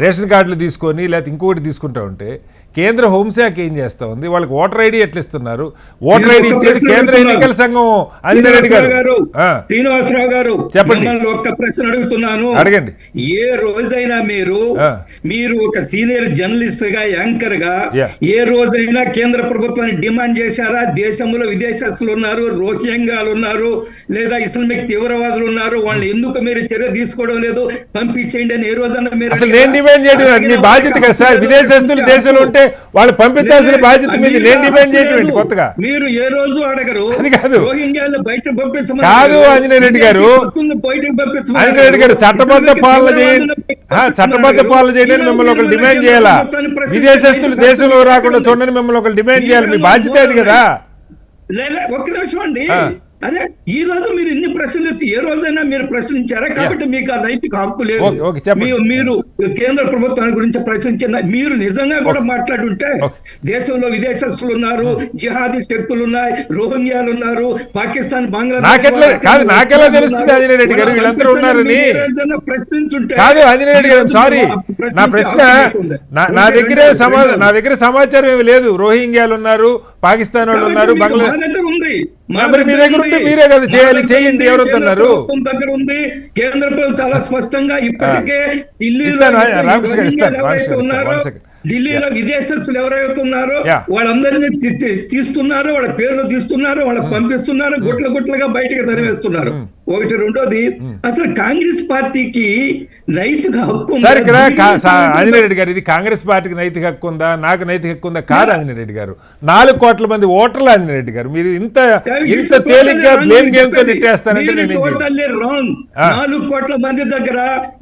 రేషన్ కార్డులు తీసుకొని లేకపోతే ఇంకొకటి తీసుకుంటా ఉంటే కేంద్ర హోంశాఖ ఏం చేస్తా ఉంది? వాళ్ళకి ఓటర్ ఐడి ఎట్లా ఇస్తున్నారు? ఓటర్ ఐడి ఇచ్చేది కేంద్ర ఎన్నికల సంఘం. ఆంజనేయుడు గారు, శ్రీనివాసరావు గారు, చెప్పండి. ఒక్క ప్రశ్న అడుగుతున్నాను, అడగండి. ఏ రోజైనా మీరు ఒక సీనియర్ జర్నలిస్ట్ గా, యాంకర్ గా ఏ రోజైనా కేంద్ర ప్రభుత్వాన్ని డిమాండ్ చేశారా? దేశంలో విదేశస్తులు ఉన్నారు, రోహింగ్యాలు ఉన్నారు, లేదా ఇస్లామిక్ తీవ్రవాదులు ఉన్నారు, వాళ్ళు ఎందుకు మీరు చర్య తీసుకోవడం లేదు, పంపించేయండి అని ఏ రోజైనా మీరు? అసలు నేను డిమాండ్ చేయడం మీ బాధ్యత కదా సార్. విదేశస్తులు దేశంలో ఉంటే వాళ్ళు పంపించాల్సిన బాధ్యత మీద నేను డిమాండ్ చేయడం కొత్తగా. మీరు ఏ రోజు అడగరు. అది కాదు, రోహింగ్యాలను బయట పంపించమని కాదు ఆంజనేయ రెడ్డి గారు. ఆంజనేయ రెడ్డి గారు చట్టబద్ధ పాలన చేయడానికి మిమ్మల్ని ఒకరు డిమాండ్ చేయాలా? విదేశస్తులు దేశంలో రాకుండా చూడండి మిమ్మల్ని ఒకరు డిమాండ్ చేయాలి. మీ బాధ్యత అది కదా. ఒక్క నిమిషం అండి. అదే ఈ రోజు మీరు ఇన్ని ప్రశ్నలు ఏ రోజైనా మీరు ప్రశ్నించారా? కాబట్టి మీకు ఆ నైతిక హక్కు లేదు. మీరు కేంద్ర ప్రభుత్వాన్ని గురించి ప్రశ్నించిన మీరు నిజంగా కూడా మాట్లాడుంటే దేశంలో విదేశస్తులు ఉన్నారు, జిహాదీ శక్తులు ఉన్నాయి, రోహింగ్యాలు ఉన్నారు, పాకిస్తాన్, బంగ్లాదేశ్ ప్రశ్నించుంటే కాదు. ఆంజనేయ రెడ్డి గారు సారీ, నా ప్రశ్న నా దగ్గర సమాచారం ఏమి లేదు. రోహింగ్యాలు ఉన్నారు, పాకిస్తాన్ వాళ్ళు ఉన్నారు, బంగ్లాదేశ్ ఉంది. మరి మీ దగ్గర ఉంటే మీరే కదా చేయాలి, చేయండి. ఎవరొద్దన్నారు? దగ్గర ఉంది. కేంద్ర ప్రభుత్వం చాలా స్పష్టంగా ఇప్పటికే ఢిల్లీలో విదేశస్తులు ఎవరైతే ఉన్నారో వాళ్ళందరినీ తీస్తున్నారు, వాళ్ళ పేర్లు తీస్తున్నారు, వాళ్ళకి పంపిస్తున్నారు, గుట్లుగా బయటకు తరివేస్తున్నారు. ఒకటి. రెండోది, అసలు కాంగ్రెస్ పార్టీకి నైతిక హక్కు ఉందా? సార్ ఇక్కడ ఆంజనేయ రెడ్డి గారు, ఇది కాంగ్రెస్ పార్టీకి నైతిక హక్కు ఉందా, నాకు నైతిక హక్కు ఉందా? కాదు ఆంజనేయ రెడ్డి గారు, 4 కోట్ల మంది ఓటర్లు ఆంజనేయ రెడ్డి గారు. మీరు ఇంత తేలిగ్గా బ్లేమ్ గేమ్ తో నెట్టేస్తారంటే నేను టోటల్లీ రాంగ్. 4 కోట్ల మంది దగ్గర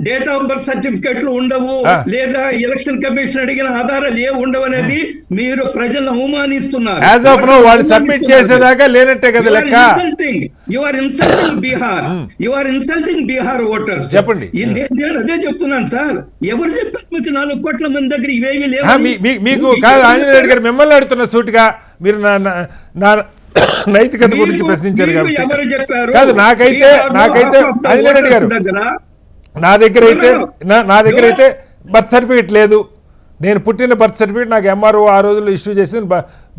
డేట్ ఆఫ్ బర్త్ సర్టిఫికెట్లు ఉండవు, లేదా ఎలక్షన్ కమిషన్ అడిగిన ఆధారాలు ఏ ఉండవు అనేది మీరు ప్రజలను అవమానిస్తున్నారు. యాజ్ ఆఫ్ నౌ వాళ్ళు సబ్మిట్ చేసేదాకా లేనట్టే కదా లెక్క. You are insulting Bihar, you are insulting Bihar voters. చెప్పండి. నేను అదే చెప్తున్నాను సార్. ఎవరు చెప్పారు మీకు 4 కోట్ల మంది దగ్గర ఇవేవి లేవు? మీకు కాదు ఆంజనేయ రెడ్డి గారు, మిమ్మల్ని అడుగుతున్న సూటిగా. మీరు నా నైతికత గురించి ప్రశ్నించారు కాబట్టి. కాదు, నాకైతే ఆంజనేయ రెడ్డి గారు, నా దగ్గర అయితే బర్త్ సర్టిఫికేట్ లేదు. నేను పుట్టిన బర్త్ సర్టిఫికేట్ నాకు ఎంఆర్ఓ ఆ రోజుల్లో ఇష్యూ చేసింది.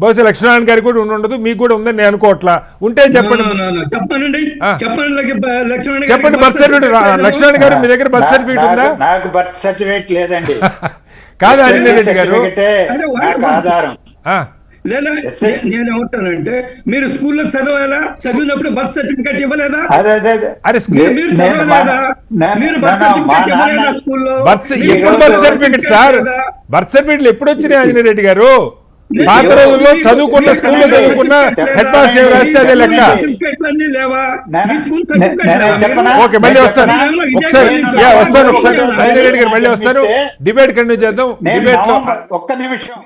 బహుశా లక్ష్మణ్ గారికి కూడా ఉండదు, మీకు కూడా ఉందని నేను అనుకోవట్లా. ఉంటే చెప్పండి. చెప్పండి బర్త్ సర్టిఫికేట్. లక్ష్మణ్ గారు, మీ దగ్గర బర్త్ సర్టిఫికేట్ ఉందా? నాకు బర్త్ సర్టిఫికేట్ లేదండి. కాదు ఆంజనేయ రెడ్డి గారు, ఆధారం. లేదా నేను ఏమంటానంటే, మీరు స్కూల్లో చదవాలా? చదివినప్పుడు బర్త్ సర్టిఫికేట్ ఇవ్వలేదా? మీరు చదవలేదా? మీరు బర్త్ సర్టిఫికేట్ ఇవ్వలేదా స్కూల్లో? ఎప్పుడు బర్త్ సర్టిఫికేట్ సార్? బర్త్ సర్టిఫికేట్లు ఎప్పుడు వచ్చినాయి ఆంజనేయ రెడ్డి గారు? పాత రోజుల్లో చదువుకున్న స్కూల్లో చదువుకున్న హెడ్ మాస్టర్ రాస్తే అదే లెక్క. ఓకే, మళ్ళీ వస్తాను ఒకసారి ఆంజనేయ రెడ్డి గారు, మళ్ళీ వస్తారు. డిబేట్ కంటిన్యూ చేద్దాం. డిబేట్ లో ఒక్క నిమిషం.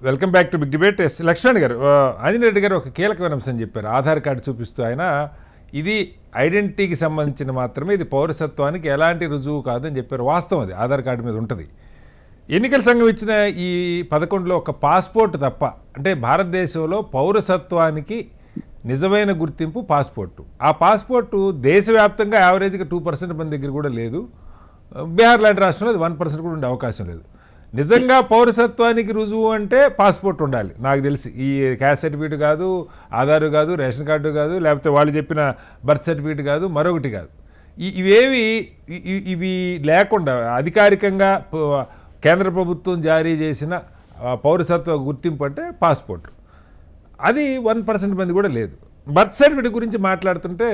Welcome back to big debate. Lakshman గారు, ఆంజనేయ రెడ్డి గారు ఒక కీలకమైన అంశం చెప్పారు. ఆధార్ కార్డు చూపిస్తూ ఆయన, ఇది ఐడెంటిటీకి సంబంధించిన మాత్రమే, ఇది పౌరసత్వానికి ఎలాంటి రుజువు కాదని చెప్పారు. వాస్తవం, అది ఆధార్ కార్డు మీద ఉంటుంది. ఎన్నికల సంఘం ఇచ్చిన ఈ 11లో ఒక పాస్పోర్ట్ తప్ప, అంటే భారతదేశంలో పౌరసత్వానికి నిజమైన గుర్తింపు పాస్పోర్టు. ఆ పాస్పోర్టు దేశవ్యాప్తంగా యావరేజ్గా 2% మంది దగ్గర కూడా లేదు. బీహార్ లాంటి రాష్ట్రంలో అది 1% కూడా ఉండే అవకాశం లేదు. నిజంగా పౌరసత్వానికి రుజువు అంటే పాస్పోర్ట్ ఉండాలి నాకు తెలిసి. ఈ క్యాస్ట్ సర్టిఫికేట్ కాదు, ఆధార్ కాదు, రేషన్ కార్డు కాదు, లేకపోతే వాళ్ళు చెప్పిన బర్త్ సర్టిఫికేట్ కాదు, మరొకటి కాదు. ఇవి లేకుండా అధికారికంగా కేంద్ర ప్రభుత్వం జారీ చేసిన పౌరసత్వ గుర్తింపు అంటే పాస్పోర్ట్. అది 1% మంది కూడా లేదు. బర్త్ సర్టిఫికేట్ గురించి మాట్లాడుతుంటే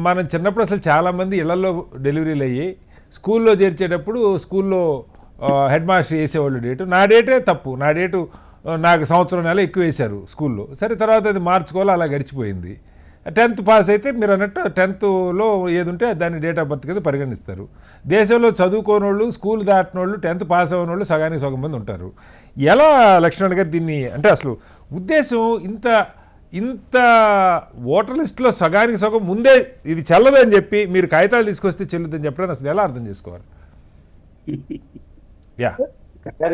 మనం చిన్నప్పుడు అసలు చాలామంది ఇళ్లలో డెలివరీలు అయ్యి స్కూల్లో చేర్చేటప్పుడు స్కూల్లో హెడ్ మాస్టర్ వేసేవాళ్ళు డేటు. నా డేటే తప్పు, నా డేటు నాకు సంవత్సరం నెల ఎక్కువ వేశారు స్కూల్లో. సరే, తర్వాత అది మార్చుకోవాలి, అలా గడిచిపోయింది. 10th పాస్ అయితే మీరు అన్నట్టు 10thలో ఏది ఉంటే దాన్ని డేట్ ఆఫ్ బర్త్ కింద పరిగణిస్తారు. దేశంలో చదువుకోని వాళ్ళు, స్కూల్ దాటిన వాళ్ళు, 10th పాస్ అయిన వాళ్ళు సగానికి సగం మంది ఉంటారు. ఎలా లక్ష్మణ్ గారు దీన్ని, అంటే అసలు ఉద్దేశం ఇంత ఓటర్ లిస్టులో సగానికి సగం ముందే ఇది చెల్లదు అని చెప్పి మీరు కాగితాలు తీసుకొస్తే చెల్లుదని చెప్పడానికి అసలు ఎలా అర్థం చేసుకోవాలి?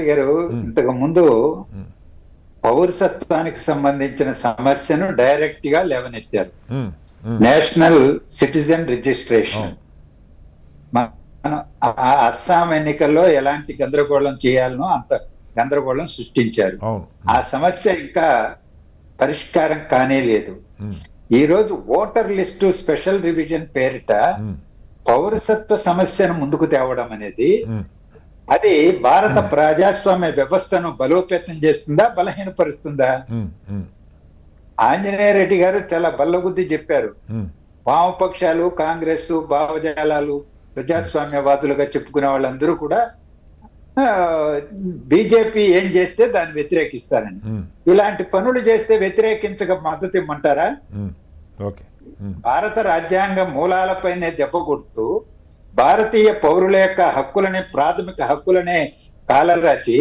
గారు, ఇంతకు ముందు పౌరసత్వానికి సంబంధించిన సమస్యను డైరెక్ట్ గా లేవనెత్తారు. National citizen registration. మనం అస్సాం ఎన్నికల్లో ఎలాంటి గందరగోళం చేయాలనో అంత గందరగోళం సృష్టించారు. ఆ సమస్య ఇంకా పరిష్కారం కానే లేదు. ఈ రోజు ఓటర్ లిస్టు స్పెషల్ రివిజన్ పేరిట పౌరసత్వ సమస్యను ముందుకు తేవడం అనేది, అది భారత ప్రజాస్వామ్య వ్యవస్థను బలోపేతం చేస్తుందా, బలహీనపరుస్తుందా? ఆంజనేయ రెడ్డి గారు చాలా బల్లగుద్ది చెప్పారు. వామపక్షాలు, కాంగ్రెస్, భావజాలాలు, ప్రజాస్వామ్యవాదులుగా చెప్పుకునే వాళ్ళందరూ కూడా బీజేపీ ఏం చేస్తే దాన్ని వ్యతిరేకిస్తారని. ఇలాంటి పనులు చేస్తే వ్యతిరేకించక మద్దతు ఇమ్మంటారా? భారత రాజ్యాంగ మూలాలపైనే దెబ్బ కొడుతూ భారతీయ పౌరుల యొక్క హక్కులనే, ప్రాథమిక హక్కులనే కాలరాచి,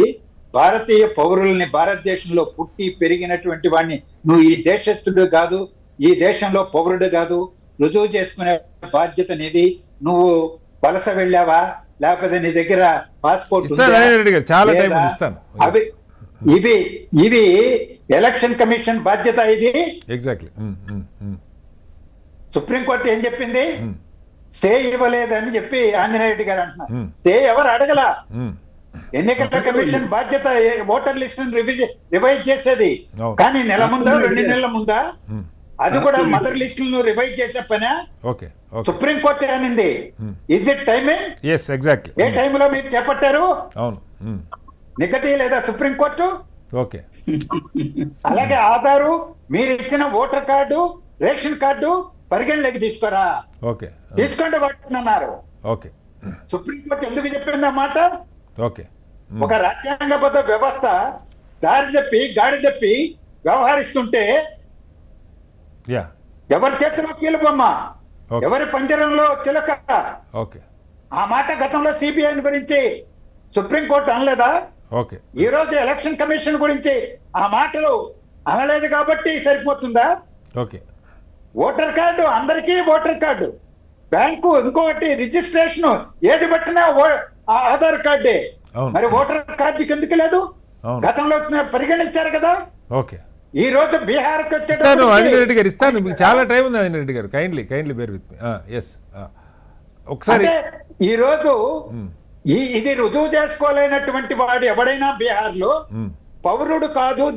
భారతీయ పౌరుల్ని, భారతదేశంలో పుట్టి పెరిగినటువంటి వాడిని నువ్వు ఈ దేశస్థుడు కాదు, ఈ దేశంలో పౌరుడు కాదు, రుజువు చేసుకునే బాధ్యత నీది. నువ్వు వలస వెళ్ళావా, లేకపోతే నీ దగ్గర పాస్పోర్ట్ అవి ఇవి ఎలక్షన్ కమిషన్ బాధ్యత. ఇది ఎగ్జాక్ట్లీ సుప్రీంకోర్టు ఏం చెప్పింది? స్టే ఇవ్వలేదని చెప్పి ఆంజనేయ రెడ్డి గారు అంటున్నారు. స్టే ఎవరు అడగల. ఎన్నికల కమిషన్ బాధ్యత ఓటర్ లిస్ట్ రివైజ్ చేసేది. కానీ నెల ముందా, 2 నెలల ముందా, అది కూడా మదర్ లిస్టులను రివైజ్ చేసే పనే. సుప్రీంకోర్టు అనింది. Is it timing? ఏ టైంలో మీరు చేపట్టారు? నిగతి లేదా సుప్రీంకోర్టు? అలాగే ఆధారు, మీరు ఇచ్చిన ఓటర్ కార్డు, రేషన్ కార్డు పరిగణలోకి తీసుకోరా, ఓకే తీసుకోండి వాటిని అన్నారు. ఓకే సుప్రీంకోర్టు ఎందుకు చెప్పింది ఆ మాట? ఓకే ఒక రాజ్యాంగబద్ధ వ్యవస్థ దారి తప్పి గాడి తప్పి వ్యవహరిస్తుంటే యా ఎవరి చేతిలో కీలుబొమ్మ, Okay. ఎవరి పంజరంలో చిలక. ఓకే ఆ మాట గతంలో సిబిఐ గురించి సుప్రీంకోర్టు అనలేదా? ఓకే ఈ రోజు ఎలక్షన్ కమిషన్ గురించి ఆ మాటలు అనలేదు కాబట్టి సరిపోతుందా? ఓకే ఓటర్ కార్డు అందరికీ ఓటర్ కార్డు, బ్యాంకు ఇంకొకటి రిజిస్ట్రేషన్, ఏది పట్టినా ఆధార్ కార్డే. అవును. మరి ఓటర్ కార్డు ఎందుకు లేదు? అవును. గతంలో పరిగణించారు కదా. ఓకే ఈ రోజు బీహార్కి ఇస్తాను ఆంజనేయ రెడ్డి గారు, ఇస్తాను, మీకు చాలా వచ్చే టైం ఉంది ఆంజనేయ రెడ్డి గారు, kindly bear with me. Yes ఒకసారి ఈ రోజు ఇది రుజువు చేసుకోలేనటువంటి వాడు ఎవడైనా బీహార్ లో పౌరుడు కాదు,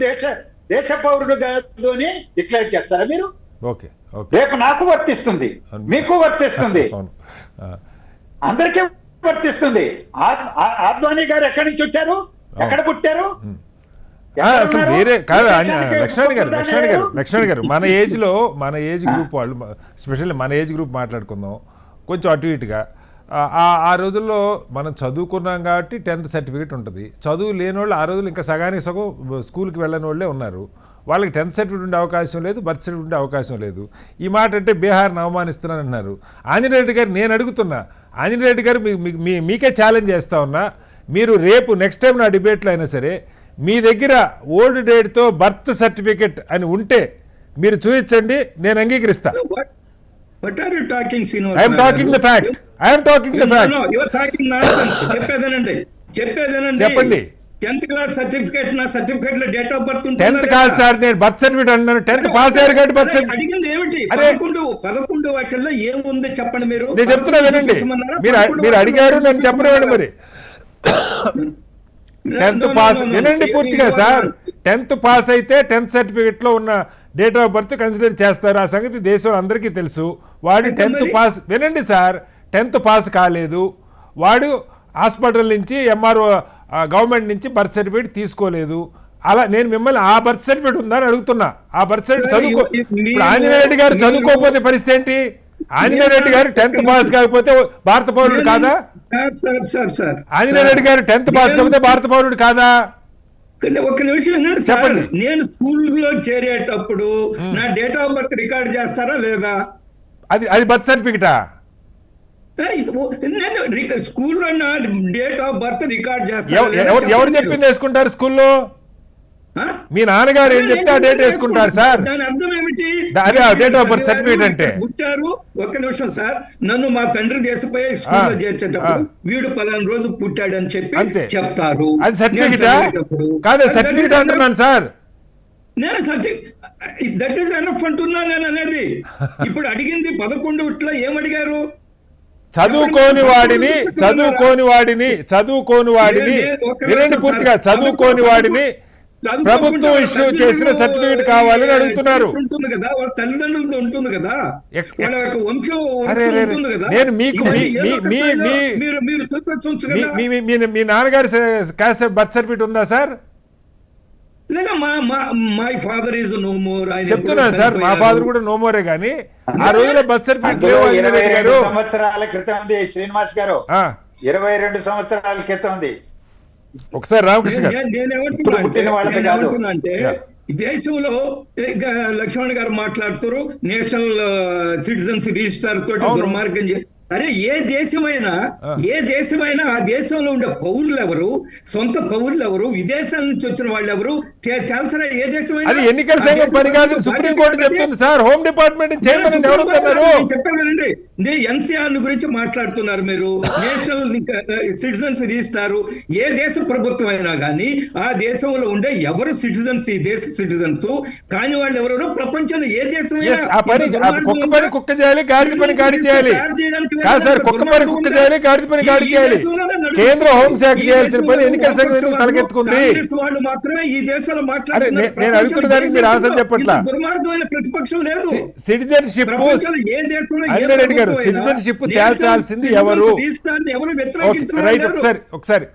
దేశ పౌరుడు కాదు అని డిక్లేర్ చేస్తారా మీరు? ఓకే ఓకే రేపు నాకు వర్తిస్తుంది, మీకు వర్తిస్తుంది, అవును అందరికీ వర్తిస్తుంది. ఆద్వానీ గారు ఎక్కడి నుంచి వచ్చారు, ఎక్కడ పుట్టారు? అసలు వేరే కాదు లక్ష్మణ్ గారు మన ఏజ్ గ్రూప్ వాళ్ళు, స్పెషల్లీ మన ఏజ్ గ్రూప్ మాట్లాడుకుందాం కొంచెం అటు ఇటుగా. ఆ రోజుల్లో మనం చదువుకున్నాం కాబట్టి 10th సర్టిఫికేట్ ఉంటుంది. చదువు లేని వాళ్ళు ఆ రోజుల్లో ఇంకా సగానికి సగం స్కూల్కి వెళ్ళని వాళ్ళే ఉన్నారు. వాళ్ళకి 10th సర్టిఫికేట్ ఉండే అవకాశం లేదు, బర్త్ సర్టిఫికేట్ ఉండే అవకాశం లేదు. ఈ మాట అంటే బీహార్ని అవమానిస్తున్నాను అన్నారు. ఆంజనేయ రెడ్డి గారు నేను అడుగుతున్నా, ఆంజనేయ రెడ్డి గారు మీకే ఛాలెంజ్ చేస్తా ఉన్నా, మీరు రేపు నెక్స్ట్ టైం నా డిబేట్లో అయినా సరే మీ దగ్గర ఓల్డ్ డేట్తో బర్త్ సర్టిఫికెట్ అని ఉంటే మీరు చూపించండి, నేను అంగీకరిస్తా. What are you talking, Srinivas? I am talking the fact. No, you are talking nonsense. చెప్పేదేనండి చెప్పండి. 10th క్లాస్ సర్టిఫికేట్, నా సర్టిఫికేట్ లో డేట్ ఆఫ్ బర్త్ ఉంటుంది. 10th కాదు సార్, నేను బర్త్ సర్టిఫికేట్ అన్నాను. 10th పాస్ అయ్యారు కాబట్టి బర్త్ సర్టిఫికేట్ అడిగింది ఏమిటి? 11 వాటిల్లో ఏముంది చెప్పండి మీరు. నేను చెప్తున్నా వినండి, మీరు అడిగారు, నేను చెప్పనివ్వండి. మరి 10th పాస్ వినండి పూర్తిగా సార్. 10th పాస్ అయితే 10th సర్టిఫికెట్ లో ఉన్న డేట్ ఆఫ్ బర్త్ కన్సిడర్ చేస్తారు. ఆ సంగతి దేశం అందరికీ తెలుసు. వాడు 10th పాస్, వినండి సార్, 10th పాస్ కాలేదు, వాడు హాస్పిటల్ నుంచి ఎంఆర్ఓ గవర్నమెంట్ నుంచి బర్త్ సర్టిఫికేట్ తీసుకోలేదు. అలా నేను మిమ్మల్ని ఆ బర్త్ సర్టిఫికేట్ ఉందని అడుగుతున్నా. ఆ బర్త్ సర్టిఫికేట్ ఇప్పుడు ఆంజనేయ రెడ్డి గారు చదువుకోకపోతే పరిస్థితి ఏంటి? ఆంజనేయ రెడ్డి గారు 10th పాస్ కాకపోతే భారత పౌరుడు కాదా? ఆంజనేయ రెడ్డి గారు 10th పాస్ కాకపోతే భారత పౌరుడు కాదా? ఒక్క నిమిషం వినండి సార్. నేను స్కూల్లో చేరేటప్పుడు నా డేట్ ఆఫ్ బర్త్ రికార్డ్ చేస్తారా లేదా? అది బర్త్ సర్టిఫికెటా? నేను స్కూల్లో నా డేట్ ఆఫ్ బర్త్ రికార్డ్ ఎవరు చెప్పింది వేసుకుంటారు స్కూల్లో? మీ నాన్నగారు ఏం చెప్తే ఆ డేట్ వేసుకుంటారు సార్. దాని అర్థం ఏమిటి? అదే డేట్ ఆఫ్ బర్త్ సర్టిఫికేట్ అంటే. పుట్టారు, ఒక్క నిమిషం సార్, నన్ను మా తండ్రి దేశపోయే స్కూల్లో చేర్చేటప్పుడు వీడు పలానా రోజు పుట్టాడని చెప్పి చెప్తారు. అది సర్టిఫికేటా? కాదు, సర్టిఫికేట్ అంటున్నాను సార్. నేను దట్ ఈస్ ఎనఫ్ అంటున్నా నేను అనేది. ఇప్పుడు అడిగింది 11 ఏమడిగారు? చదువుకోని వాడిని వినండి పూర్తిగా, చదువుకోని వాడిని ప్రభుత్వం ఇష్యూ చేసిన సర్టిఫికేట్ కావాలని అడుగుతున్నారు. ఉంటుంది కదా, వాళ్ళ తల్లిదండ్రులతో ఉంటుంది కదా, వాళ్ళ యొక్క వంశం ఉంటుంది కదా. నేను మీకు మీరు చూపించవచ్చు కదా. మీ నాన్నగారి బర్త్ సర్టిఫికేట్ ఉందా సార్? లేదా my father is no more. చెప్తున్నాను సార్, మా ఫాదర్ కూడా నో మోరే, కానీ ఆ రోజుల్లో బర్త్ సర్టిఫికేట్ 22 సంవత్సరాల క్రితం ఉంది శ్రీనివాస్ గారు, 22 సంవత్సరాల క్రితం ఉంది. ఒకసారి రామకృష్ణ నేనేమంటున్నా అంటే ఈ దేశంలో లక్ష్మణ్ గారు మాట్లాడుతారు నేషనల్ సిటిజన్స్ రిజిస్టర్ తోటి దుర్మార్గం. అరే ఏ దేశమైనా ఆ దేశంలో ఉండే పౌరులు ఎవరు, సొంత పౌరులు ఎవరు, విదేశాల నుంచి వచ్చిన వాళ్ళు ఎవరు తెలుసరా? ఏ దేశమైనా అది ఎన్నికల సంఘం పని కాదు, సుప్రీంకోర్టు చెప్తుంది సార్. హోమ్ డిపార్ట్మెంట్ చెప్పేదండి. ఎన్సీఆర్ గురించి మాట్లాడుతున్నారు మీరు. నేషనల్ సిటిజన్స్ రిజిస్టారు ఏ దేశ ప్రభుత్వం అయినా కానీ ఆ దేశంలో ఉండే ఎవరు సిటిజన్స్, ఈ దేశ సిటిజన్స్ కాని వాళ్ళు ఎవరెవరో ప్రపంచంలో ఏ దేశమైనా కుక్క చేయాలి, గాడి పని గాడి చేయాలి కాదు సార్. కుక్క పని కుక్క చేయాలి, గాడి పని గాడి చేయాలి. కేంద్ర హోంశాఖ చేయాల్సిన పని ఎన్నికల సంఘం ఎందుకు తలకెత్తుకుంది? వాళ్ళు మాత్రమే ఈ దేశంలో నేను అడుగుతున్న దానికి మీరు ఆన్సర్ చెప్పట్లా. దుర్మార్గమైన ప్రతిపక్షం లేదు. సిటిజన్షిప్ రెడ్డి గారు, సిటిజన్షిప్ తేల్చాల్సింది ఎవరు? రైట్, ఒకసారి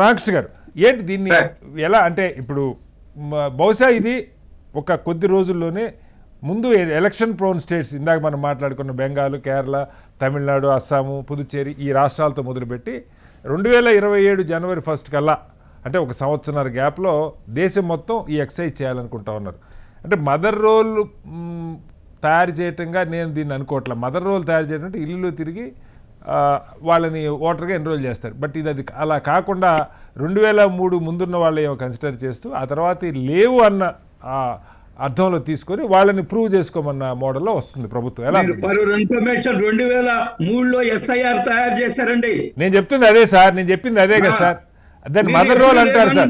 రామకృష్ణ గారు, ఏంటి దీన్ని ఎలా అంటే ఇప్పుడు బహుశా ఇది ఒక కొద్ది రోజుల్లోనే ముందు ఎలక్షన్ ప్రోన్ స్టేట్స్ ఇందాక మనం మాట్లాడుకున్న బెంగాల్, కేరళ, తమిళనాడు, అస్సాము, పుదుచ్చేరి ఈ రాష్ట్రాలతో మొదలుపెట్టి 2027 జనవరి 1 కల్లా అంటే ఒక సంవత్సరాల గ్యాప్లో దేశం మొత్తం ఈ ఎక్సైజ్ చేయాలనుకుంటా ఉన్నారు. అంటే మదర్ రోల్ తయారు చేయటంగా నేను దీన్ని అనుకోవట్లే. మదర్ రోల్ తయారు చేయడం అంటే ఇల్లు తిరిగి వాళ్ళని ఓటర్గా ఎన్రోల్ చేస్తారు. బట్ అది అలా కాకుండా 2003 ముందున్న వాళ్ళు ఏమో కన్సిడర్ చేస్తూ ఆ తర్వాత లేవు అన్న అర్థంలో తీసుకొని వాళ్ళని ప్రూవ్ చేసుకోమన్న మోడల్లో వస్తుంది ప్రభుత్వం. ఎలా ఇన్ఫర్మేషన్ 2003లో SIR తయారు చేశారండి. నేను చెప్తుంది అదే సార్, నేను చెప్పింది అదే కదా సార్. దాన్ని మదర్ రోల్ అంటారు సార్,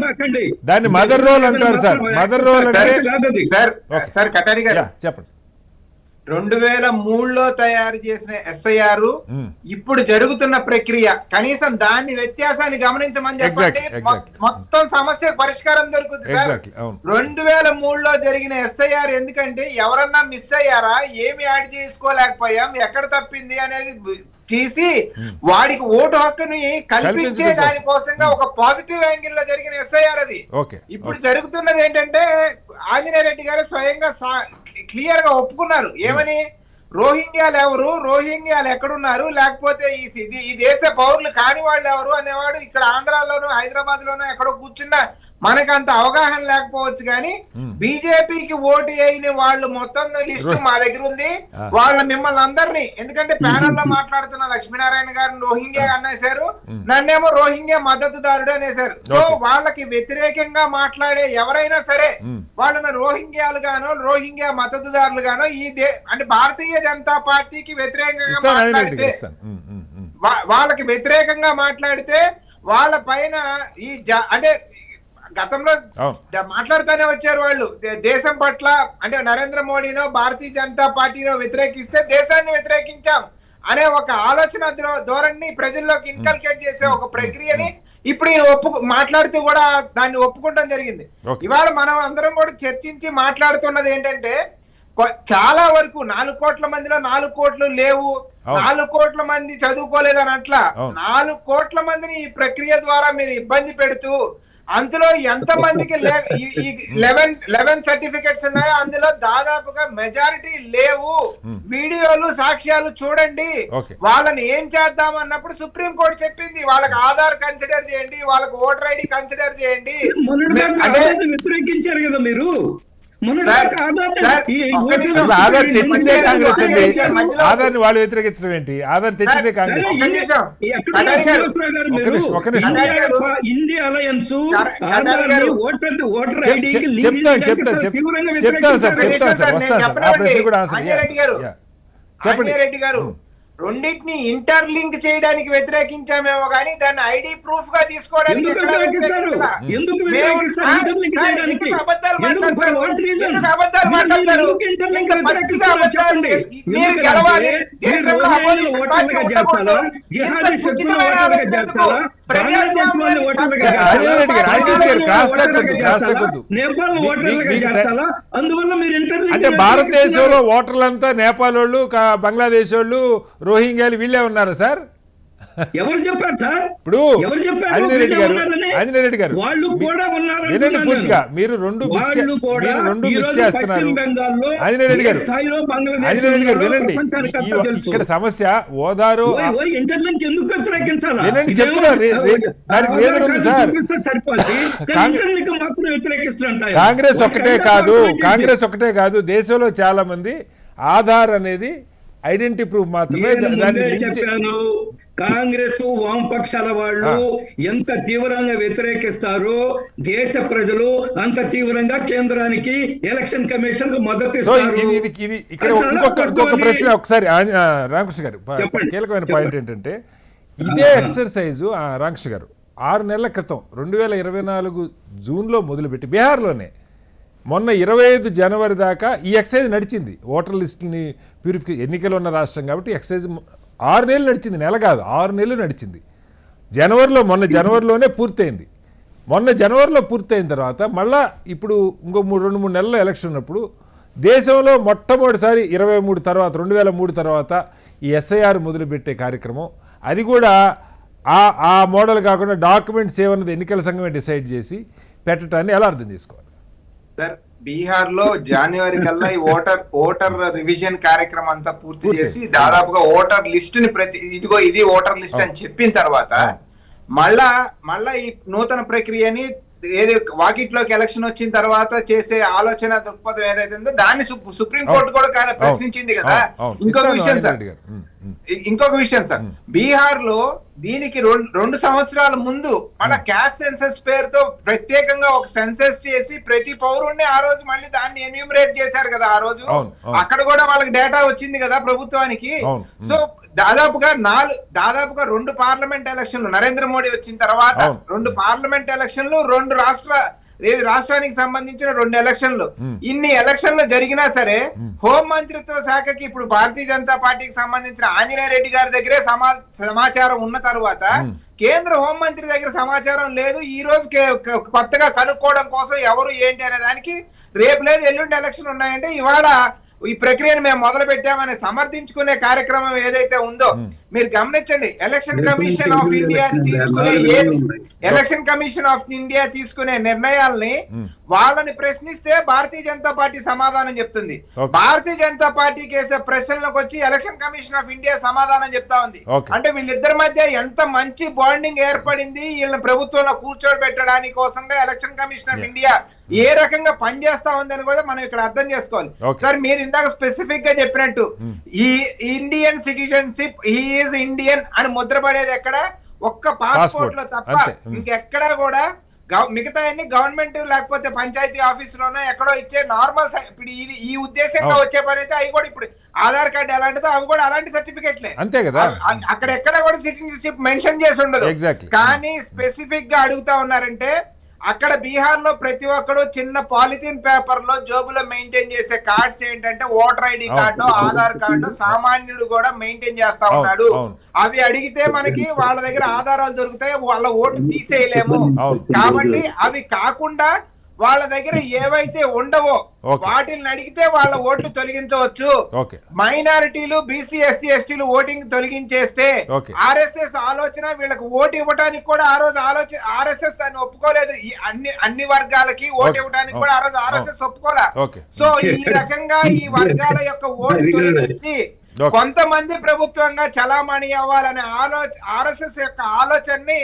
దాన్ని మదర్ రోల్ అంటారు సార్. మదర్ రోల్ అంటే సార్ కటారి గారు చెప్పండి. 2003లో తయారు చేసిన SIR ఇప్పుడు జరుగుతున్న ప్రక్రియ కనీసం దాని వ్యత్యాసాన్ని గమనించమని చెప్పండి, మొత్తం సమస్య పరిష్కారం దొరుకుతుంది సార్. 2003లో జరిగిన SIR ఎందుకంటే ఎవరన్నా మిస్ అయ్యారా, ఏమి యాడ్ చేసుకోలేకపోయాం, ఎక్కడ తప్పింది అనేది తీసి వాడికి ఓటు హక్కుని కల్పించే దానికోసంగా ఒక పాజిటివ్ యాంగిల్ లో జరిగిన SIR అది. ఇప్పుడు జరుగుతున్నది ఏంటంటే ఆంజనేయ రెడ్డి గారు స్వయంగా క్లియర్ గా ఒప్పుకున్నారు. ఏమని? రోహింగ్యాలు ఎవరు, రోహింగ్యాలు ఎక్కడున్నారు, లేకపోతే ఈ దేశ పౌరులు కాని వాళ్ళు ఎవరు అనేవాడు ఇక్కడ ఆంధ్రాలోనూ హైదరాబాద్ లోనూ ఎక్కడో కూర్చున్న మనకు అంత అవగాహన లేకపోవచ్చు, కానీ బీజేపీకి ఓటు అయిన వాళ్ళు మొత్తం లిస్టు మా దగ్గర ఉంది. వాళ్ళ మిమ్మల్ని అందరినీ, ఎందుకంటే ప్యానల్ లో మాట్లాడుతున్న లక్ష్మీనారాయణ గారిని రోహింగ్యా అనేసారు, నన్నేమో రోహింగ్యా మద్దతుదారుడు అనేసారు. సో వాళ్ళకి వ్యతిరేకంగా మాట్లాడే ఎవరైనా సరే వాళ్ళని రోహింగ్యాలు గానో రోహింగ్యా మద్దతుదారులు గానో అంటే భారతీయ జనతా పార్టీకి వ్యతిరేకంగా మాట్లాడితే, వాళ్ళకి వ్యతిరేకంగా మాట్లాడితే వాళ్ళ పైన అంటే గతంలో మాట్లాడుతూనే వచ్చారు వాళ్ళు, దేశం పట్ల అంటే నరేంద్ర మోడీనో భారతీయ జనతా పార్టీనో వ్యతిరేకిస్తే దేశాన్ని వ్యతిరేకించాం అనే ఒక ఆలోచన ధోరణిని ప్రజల్లోకి ఇన్కల్కేట్ చేసే ఒక ప్రక్రియని ఇప్పుడు ఈయన మాట్లాడుతూ కూడా దాన్ని ఒప్పుకోవడం జరిగింది. ఇవాళ మనం అందరం కూడా చర్చించి మాట్లాడుతున్నది ఏంటంటే చాలా వరకు 4 కోట్ల మందిలో 4 కోట్లు లేవు, 4 కోట్ల మంది చదువుకోలేదని అట్లా 4 కోట్ల మందిని ఈ ప్రక్రియ ద్వారా మీరు ఇబ్బంది పెడుతూ అందులో ఎంత మందికి 11 సర్టిఫికెట్స్ ఉన్నాయో అందులో దాదాపుగా మెజారిటీ లేవు. వీడియోలు సాక్ష్యాలు చూడండి. వాళ్ళని ఏం చేద్దాం అన్నప్పుడు సుప్రీం కోర్టు చెప్పింది వాళ్ళకి ఆధార్ కన్సిడర్ చేయండి, వాళ్ళకి ఓటర్ ఐడి కన్సిడర్ చేయండి. అదే వ్యతిరేకించారు కదా మీరు. ఆధార్ తెచ్చిందే కాంగ్రెస్ అండి. ఆధార్ వాళ్ళు వ్యతిరేకించడం ఏంటి? ఆధార్ తెచ్చిందే కాంగ్రెస్. ఇండియా అలయన్స్ చెప్తాను సార్ రెడ్డి గారు రెండింటిని ఇంటర్లింక్ చేయడానికి వ్యతిరేకించామేమో కానీ దాన్ని ఐడి ప్రూఫ్ గా తీసుకోవడానికి అంటే భారతదేశంలో ఓటర్లంతా నేపాల్ వాళ్ళు, బంగ్లాదేశ్ వాళ్ళు, రోహింగ్యాలు వీళ్ళే ఉన్నారా సార్? ఎవరు చెప్పారు సార్? ఇప్పుడు ఆంజనేయ రెడ్డి గారు వాళ్ళు కూడా ఉన్నారు. మీరు రెండు మిక్స్ చేస్తున్నారు. ఆంజనేయ రెడ్డి గారు వినండి, ఇక్కడ సమస్య ఓదారు ఇంటర్లింక్ ఎందుకు వ్యతిరేకించాలి? వినండి చెప్తున్నారు కాంగ్రెస్ ఒకటే కాదు దేశంలో చాలా మంది ఆధార్ అనేది ఐడెంటిటీ ప్రూఫ్ మాత్రమే. కాంగ్రెస్ వామపక్షాల వాళ్ళు ఎంత తీవ్రంగా వ్యతిరేకిస్తారో దేశ ప్రజలు అంత తీవ్రంగా కేంద్రానికి ఎలక్షన్ కమిషన్ మద్దతు ఇస్తారు. ఇక్కడ ఇంకొక ప్రశ్న ఒకసారి రామకృష్ణ గారు, కీలకమైన పాయింట్ ఏంటంటే ఇదే ఎక్సర్సైజు రామకృష్ణ గారు 6 నెలల క్రితం 2024 జూన్లో మొదలుపెట్టి బీహార్లోనే మొన్న 25 జనవరి దాకా ఈ ఎక్సైజ్ నడిచింది. ఓటర్ లిస్టుని ఎన్నికలు ఉన్న రాష్ట్రం కాబట్టి ఎక్సైజ్ 6 నెలలు నడిచింది, నెల కాదు 6 నెలలు నడిచింది. మొన్న జనవరిలోనే పూర్తయింది. మొన్న జనవరిలో పూర్తయిన తర్వాత మళ్ళా ఇప్పుడు ఇంకో 2-3 నెలల ఎలక్షన్ ఉన్నప్పుడు దేశంలో మొట్టమొదటిసారి 2003 తర్వాత ఈ SIR మొదలుపెట్టే కార్యక్రమం, అది కూడా ఆ మోడల్ కాకుండా డాక్యుమెంట్స్ ఏమన్నది ఎన్నికల సంఘమే డిసైడ్ చేసి పెట్టడాన్ని ఎలా అర్థం చేసుకోవాలి సార్? బీహార్ లో జనవరి కల్లా ఈ ఓటర్ రివిజన్ కార్యక్రమం అంతా పూర్తి చేసి దాదాపుగా ఓటర్ లిస్ట్ ని ఇదిగో ఇది ఓటర్ లిస్ట్ అని చెప్పిన తర్వాత మళ్ళా ఈ నూతన ప్రక్రియని ఏది వాకిట్లోకి ఎలక్షన్ వచ్చిన తర్వాత చేసే ఆలోచన దృక్పథం ఏదైతే ఉందో దాన్ని సుప్రీంకోర్టు కూడా ప్రశ్నించింది కదా. ఇంకొక విషయం సార్, బీహార్ లో దీనికి 2 సంవత్సరాల ముందు మళ్ళా క్యాస్ట్ సెన్సస్ పేరుతో ప్రత్యేకంగా ఒక సెన్సస్ చేసి ప్రతి పౌరుణ్ణి ఆ రోజు మళ్ళీ దాన్ని ఎన్యూమరేట్ చేశారు కదా. ఆ రోజు అక్కడ కూడా వాళ్ళకి డేటా వచ్చింది కదా ప్రభుత్వానికి. సో దాదాపుగా 2 పార్లమెంట్ ఎలక్షన్లు నరేంద్ర మోడీ వచ్చిన తర్వాత 2 పార్లమెంట్ ఎలక్షన్లు 2 రాష్ట్రానికి సంబంధించిన 2 ఎలక్షన్లు. ఇన్ని ఎలక్షన్లు జరిగినా సరే హోం మంత్రిత్వ శాఖకి ఇప్పుడు భారతీయ జనతా పార్టీకి సంబంధించిన ఆంజనేయ రెడ్డి గారి దగ్గరే సమాచారం ఉన్న తర్వాత కేంద్ర హోంమంత్రి దగ్గర సమాచారం లేదు. ఈ రోజు కొత్తగా కనుక్కోవడం కోసం ఎవరు ఏంటి అనే దానికి రేపు లేదు ఎల్లుండి ఎలక్షన్ ఉన్నాయంటే ఇవాళ ఈ ప్రక్రియను మేము మొదలు పెట్టామని సమర్థించుకునే కార్యక్రమం ఏదైతే ఉందో మీరు గమనించండి. ఎలక్షన్ కమిషన్ ఆఫ్ ఇండియా తీసుకునే నిర్ణయాల్ని వాళ్ళని ప్రశ్నిస్తే భారతీయ జనతా పార్టీ సమాధానం చెప్తుంది. భారతీయ జనతా పార్టీకి వేసే ప్రశ్నలకు వచ్చి ఎలక్షన్ కమిషన్ ఆఫ్ ఇండియా సమాధానం చెప్తా ఉంది. అంటే వీళ్ళిద్దరి మధ్య ఎంత మంచి బాండింగ్ ఏర్పడింది, వీళ్ళని ప్రభుత్వంలో కూర్చోబెట్టడానికి కోసంగా ఎలక్షన్ కమిషన్ ఆఫ్ ఇండియా ఏ రకంగా పనిచేస్తా ఉందని కూడా మనం ఇక్కడ అర్థం చేసుకోవాలి. సార్ మీరు ఇందాక స్పెసిఫిక్ గా చెప్పినట్టు ఈ ఇండియన్ సిటిజన్షిప్ ఈజ్ ఇండియన్ అని ముద్రపడేది ఎక్కడ ఒక్క పాస్పోర్ట్ లో తప్ప ఇంకెక్కడా కూడా మిగతా అన్ని గవర్నమెంట్ లేకపోతే పంచాయతీ ఆఫీసులోనో ఎక్కడో ఇచ్చే నార్మల్ ఇప్పుడు ఈ ఉద్దేశంగా వచ్చే పని అయితే అవి కూడా ఇప్పుడు ఆధార్ కార్డు ఎలాంటిదో అవి కూడా అలాంటి సర్టిఫికెట్లే అంతే కదా. అక్కడ ఎక్కడ కూడా సిటిజన్షిప్ మెన్షన్ చేసి ఉండదు. కానీ స్పెసిఫిక్ గా అడుగుతా ఉన్నారంటే అక్కడ బీహార్ లో ప్రతి ఒక్కడు చిన్న పాలిథిన్ పేపర్ లో జోబులో మెయింటైన్ చేసే కార్డ్స్ ఏంటంటే voter ID card Aadhaar card సామాన్యుడు కూడా మెయింటైన్ చేస్తా ఉన్నాడు. అవి అడిగితే మనకి వాళ్ళ దగ్గర ఆధారాలు దొరుకుతాయి, వాళ్ళ ఓటు తీసేయలేము. కాబట్టి అవి కాకుండా వాళ్ళ దగ్గర ఏవైతే ఉండవో వాటిని అడిగితే వాళ్ళ ఓట్లు తొలగించవచ్చు. మైనారిటీలు బీసీ ఎస్సీ ఎస్టీలు ఓటింగ్ తొలగించేస్తే ఆర్ఎస్ఎస్ ఆలోచన వీళ్ళకి ఓటు ఇవ్వడానికి కూడా ఆ రోజు ఆర్ఎస్ఎస్ దాన్ని ఒప్పుకోలేదు. అన్ని వర్గాలకి ఓటు ఇవ్వడానికి కూడా ఆ రోజు ఆర్ఎస్ఎస్ ఒప్పుకోలే. సో ఈ రకంగా ఈ వర్గాల యొక్క ఓటు తొలగించి కొంతమంది ప్రభుత్వంగా చలామణి అవ్వాలనే ఆర్ఎస్ఎస్ యొక్క ఆలోచనని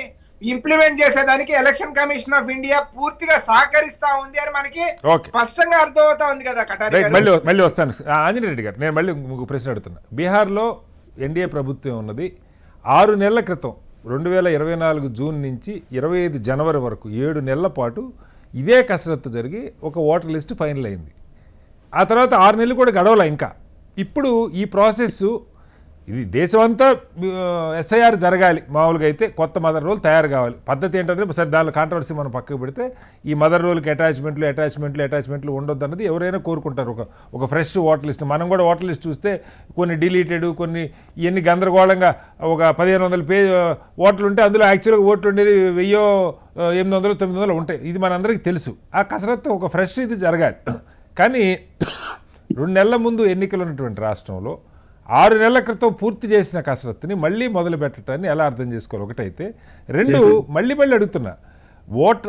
ఇంప్లిమెంట్ చేసేదానికి ఎలక్షన్ కమిషన్ ఆఫ్ ఇండియా పూర్తిగా సహకరిస్తా ఉంది అని మనకి స్పష్టంగా అర్థమవుతా ఉంది కదా. మళ్ళీ వస్తాను ఆంజనేయ రెడ్డి గారు, నేను మళ్ళీ ప్రశ్న అడుగుతున్నా. బీహార్లో ఎన్డీఏ ప్రభుత్వం ఉన్నది 6 నెలల క్రితం 2024 జూన్ నుంచి 25 జనవరి వరకు 7 నెలల పాటు ఇదే కసరత్తు జరిగి ఒక ఓటర్ లిస్ట్ ఫైనల్ అయింది. ఆ తర్వాత 6 నెలలు కూడా గడవలే. ఇంకా ఇప్పుడు ఈ ప్రాసెస్ ఇది దేశమంతా ఎస్ఐఆర్ జరగాలి. మామూలుగా అయితే కొత్త మదర్ రోల్ తయారు కావాలి. పద్ధతి ఏంటంటే సరే దానిలో కాంట్రవర్సీ మనం పక్కకు పెడితే ఈ మదర్ రోల్కి అటాచ్మెంట్లు ఉండొద్దు అన్నది ఎవరైనా కోరుకుంటారు. ఒక ఫ్రెష్ ఓటర్ లిస్ట్. మనం కూడా ఓటర్ లిస్ట్ చూస్తే కొన్ని డిలీటెడ్, కొన్ని ఇవన్నీ గందరగోళంగా ఒక 1500 ఓట్లు ఉంటే అందులో యాక్చువల్గా ఓట్లు ఉండేది 1000, 800, 900 ఉంటాయి. ఇది మనందరికీ తెలుసు. ఆ కసరత్తు ఒక ఫ్రెష్ ఇది జరగాలి. కానీ 2 నెలల ముందు ఎన్నికలు ఉన్నటువంటి రాష్ట్రంలో 6 నెలల క్రితం పూర్తి చేసిన కసరత్తుని మళ్ళీ మొదలు పెట్టడాన్ని ఎలా అర్థం చేసుకోవాలి? ఒకటైతే. 2 మళ్ళీ అడుగుతున్నా,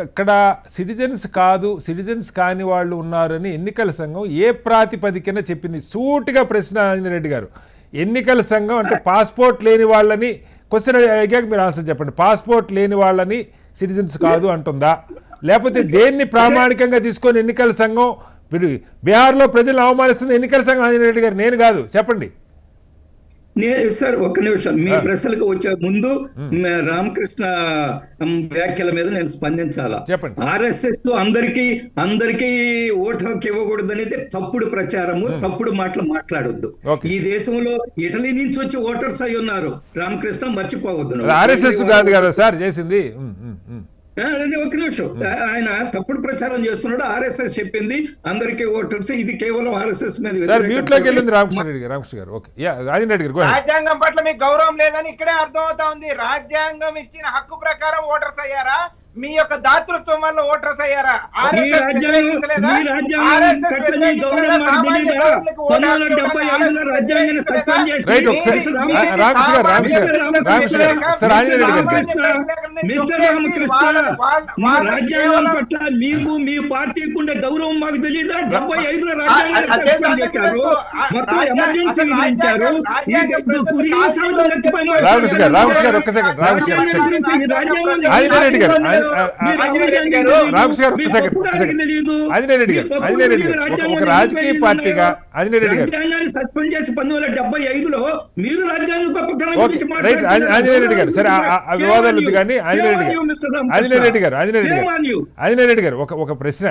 ఇక్కడ సిటిజన్స్ కాని వాళ్ళు ఉన్నారని ఎన్నికల సంఘం ఏ ప్రాతిపదికన చెప్పింది? సూటిగా ప్రశ్న ఆంజనేయ రెడ్డి గారు. ఎన్నికల సంఘం అంటే పాస్పోర్ట్ లేని వాళ్ళని క్వశ్చన్ అడిగాక మీరు ఆన్సర్ చెప్పండి. పాస్పోర్ట్ లేని వాళ్ళని సిటిజన్స్ కాదు అంటుందా, లేకపోతే దేన్ని ప్రామాణికంగా తీసుకొని ఎన్నికల సంఘం బీహార్లో ప్రజలను అవమానిస్తుంది ఎన్నికల సంఘం? ఆంజనేయ రెడ్డి గారు, నేను కాదు, చెప్పండి. సార్ ఒక్క నిమిషం, మీ ప్రశ్నలకు వచ్చే ముందు రామకృష్ణ వ్యాఖ్యల మీద నేను స్పందించాలా. ఆర్ఎస్ఎస్ అందరికీ ఓటు హక్కు ఇవ్వకూడదు అనేది తప్పుడు ప్రచారము, తప్పుడు మాటలు మాట్లాడొద్దు. ఈ దేశంలో ఇటలీ నుంచి వచ్చి ఓటర్స్ అయి ఉన్నారు. రామకృష్ణ మర్చిపోవద్దు. ఆర్ఎస్ఎస్ కాదు కదా సార్ చేసింది. ఒక నిమిషం, ఆయన తప్పుడు ప్రచారం చేస్తున్నాడు. ఆర్ఎస్ఎస్ చెప్పింది అందరికీ ఓటర్స్, ఇది కేవలం ఆర్ఎస్ఎస్ మీద. రాజ్యాంగం పట్ల మీకు గౌరవం లేదని ఇక్కడే అర్థం అవుతా ఉంది. రాజ్యాంగం ఇచ్చిన హక్కు ప్రకారం ఓటర్స్ అయ్యారా? మీ యొక్క దాతృత్వం వల్ల ఓటర్స్ అయ్యారా? మీ రాజ్యాంగం కట్టని గౌరవం మాకు తెలీదా? 1975లో రాజ్యాంగాన్ని సస్పెండ్ చేసి రైట్, ఒకసారి మిస్టర్ రామకృష్ణ, మీ రాజ్యాంగం పట్ల మీకు మీ పార్టీకి ఉండే గౌరవం మాకు తెలీదా? 75లో రాజ్యాంగాన్ని సస్పెండ్ చేశారు, మొత్తం ఎమర్జెన్సీ విధించారు. రామకృష్ణ గారు ఒక్క సెకండ్, ఆంజనేయ రెడ్డి గారు ఒక రాజకీయ పార్టీగా ఆంజనేయ రెడ్డి గారు సస్పెండ్ చేసి 1975లో మీరు రాజ్యాంగం రైట్, ఆంజనేయ రెడ్డి గారు సరే ఆ వివాదాలు ఉంది కానీ ఆంజనేయ రెడ్డి గారు ఒక ప్రశ్న.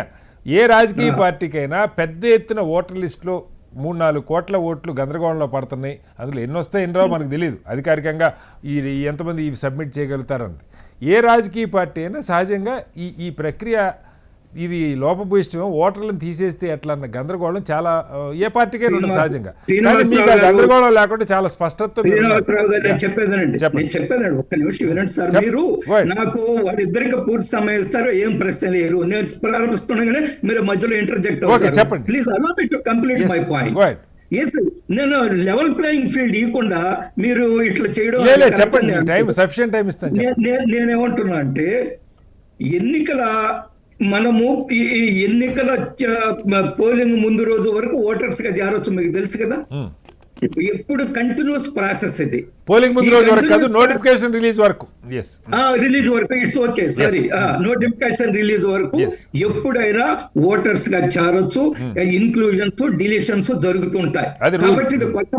ఏ రాజకీయ పార్టీకైనా పెద్ద ఎత్తున ఓటర్ లిస్టులో 3-4 కోట్ల ఓట్లు గందరగోళంలో పడుతున్నాయి, అందులో ఎన్ని వస్తాయి ఎన్ని రావు మనకు తెలియదు అధికారికంగా ఎంతమంది ఇవి సబ్మిట్ చేయగలుగుతారన్నది. ఏ రాజకీయ పార్టీ అయినా సహజంగా ఈ ప్రక్రియ ఇది లోపభూయిష్టం, ఓటర్లను తీసేస్తే ఎట్లా అన్న గందరగోళం చాలా ఏ పార్టీకైనా ఉండదు సహజంగా. గందరగోళం లేకుండా చాలా స్పష్టత. చెప్పేదండి ఒక్క నిమిషం వినండి సార్. మీరు నాకు వాళ్ళిద్దరికి పూర్తి సమయం ఇస్తారు, ఏం ప్రశ్న లేరు, నేను ప్రారంభిస్తుండగానే మీరు మధ్యలో ఇంటర్జెక్ట్ అవుతారు. చెప్పండి please allow me to complete my point. నేను లెవెల్ ప్లేయింగ్ ఫీల్డ్ ఇవ్వకుండా మీరు ఇట్లా చేయడం చెప్పండి. నేనేమంటున్నా అంటే ఎన్నికల మనము ఈ ఎన్నికల పోలింగ్ ముందు రోజు వరకు ఓటర్స్ గా చేరొచ్చు, మీకు తెలుసు కదా. ఎప్పుడు కంటిన్యూస్ ప్రాసెస్ ఇది, పోలింగ్ ముందు రోజు వరకు కాదు, నోటిఫికేషన్ రిలీజ్ వరకు. రిలీజ్ వరకు it's okay, sorry, notification release వరకు ఎప్పుడైనా ఓటర్స్ గా చేరొచ్చు, ఇన్క్లూజన్స్ డిలీషన్స్ జరుగుతుంటాయి. కాబట్టి ఇది కొత్త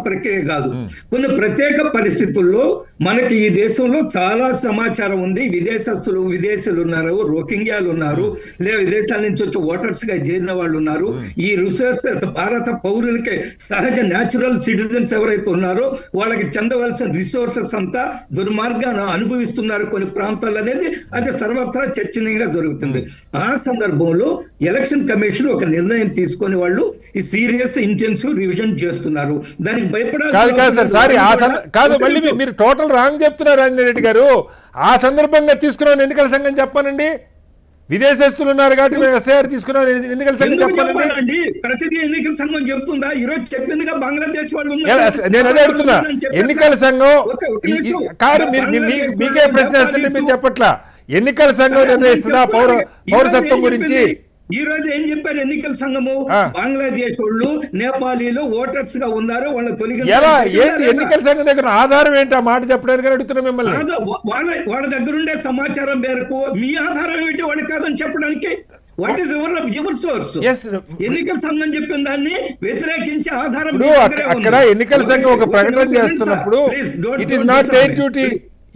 ప్రక్రియ కాదు. కొన్ని ప్రత్యేక పరిస్థితుల్లో మనకి ఈ దేశంలో చాలా సమాచారం ఉంది. విదేశీయులు ఉన్నారు, రోహింగ్యాలు ఉన్నారు, లేదా విదేశాల నుంచి వచ్చి ఓటర్స్ గా చేరిన వాళ్ళు ఉన్నారు. ఈ రిసోర్సెస్ భారత పౌరులకి సహజ న్యాచురల్ సిటిజన్స్ ఎవరైతే ఉన్నారో వాళ్ళకి చెందవలసిన రిసోర్సెస్ అంతా దుర్మార్గాన్ని అనుభవిస్తున్నారు కొన్ని ప్రాంతాలు అనేది అది సర్వత్రా చర్చనీయంగా జరుగుతుంది. ఆ సందర్భంలో ఎలక్షన్ కమిషన్ ఒక నిర్ణయం తీసుకొని వాళ్ళు ఈ సీరియస్ ఇంటెన్సివ్ రివిజన్ చేస్తున్నారు. దానికి కాదు, మళ్ళీ మీరు టోటల్ రాంగ్ చెప్తున్నారు ఆంజనేయ రెడ్డి గారు. ఆ సందర్భంగా తీసుకున్న ఎన్నికల సంఘం చెప్పానండి, విదేశస్తులు ఉన్నారు కాబట్టి మేము ఎస్ఐఆర్ తీసుకున్నాం, ఎన్నికల సంఘం చెప్పానండి. ప్రతిదీ ఎన్నికల సంఘం చెప్తుందా? ఈ రోజు చెప్పిందిగా బంగ్లాదేశ్ వాళ్ళు. నేను అదే అడుగుతున్నా, ఎన్నికల సంఘం కాదు, మీకే ప్రశ్న వేస్తుంటే మీరు చెప్పట్లా. ఎన్నికల సంఘం నిర్ణయిస్తుందా పౌరసత్వం గురించి? ఈ రోజు ఏం చెప్పారు ఎన్నికల సంఘము? బంగ్లాదేశ్ వాళ్ళు, నేపాలీలు ఓటర్స్ గా ఉన్నారు, వాళ్ళ ఎన్నికల సంఘం దగ్గర ఆధారం ఏంటి ఆ మాట చెప్పడానికి అడుగుతున్నా మిమ్మల్ని. వాళ్ళ దగ్గర ఉండే సమాచారం మేరకు మీ ఆధారం ఏంటి వాళ్ళకి కాదని చెప్పడానికి? What is your source? ఎన్నికల సంఘం చెప్పిన దాన్ని వ్యతిరేకించే ఆధారం అక్కడ ఎన్నికల సంఘం ఒక ప్రకటన చేస్తున్నప్పుడు it is not their duty,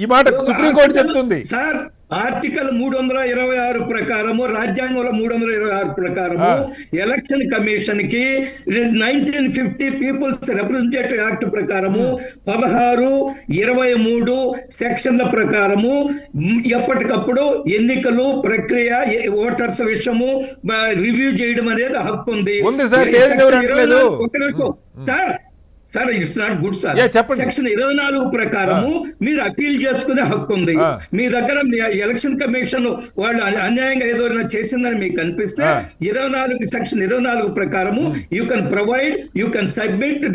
ఈ మాట సుప్రీంకోర్టు చెప్తుంది సార్. ఆర్టికల్ 326 ప్రకారము, రాజ్యాంగంలో 326 ప్రకారము ఎలక్షన్ కమిషన్ కి 1950 పీపుల్స్ రిప్రజెంటేటివ్ యాక్ట్ ప్రకారము 16, 23 సెక్షన్ల ప్రకారము ఎప్పటికప్పుడు ఎన్నికలు ప్రక్రియ ఓటర్స్ విషయము రివ్యూ చేయడం అనేది హక్కు ఉంది. ఒక నిమిషం sir, it's not good sir. Section 24 ప్రకారము మీరు అపీల్ చేసుకునే హక్కు ఉంది. మీ దగ్గర ఎలక్షన్ కమిషన్ వాళ్ళు అన్యాయంగా ఏదైనా చేసిందని మీకు అనిపిస్తే సెక్షన్ 24 ప్రకారము you can provide, you can submit,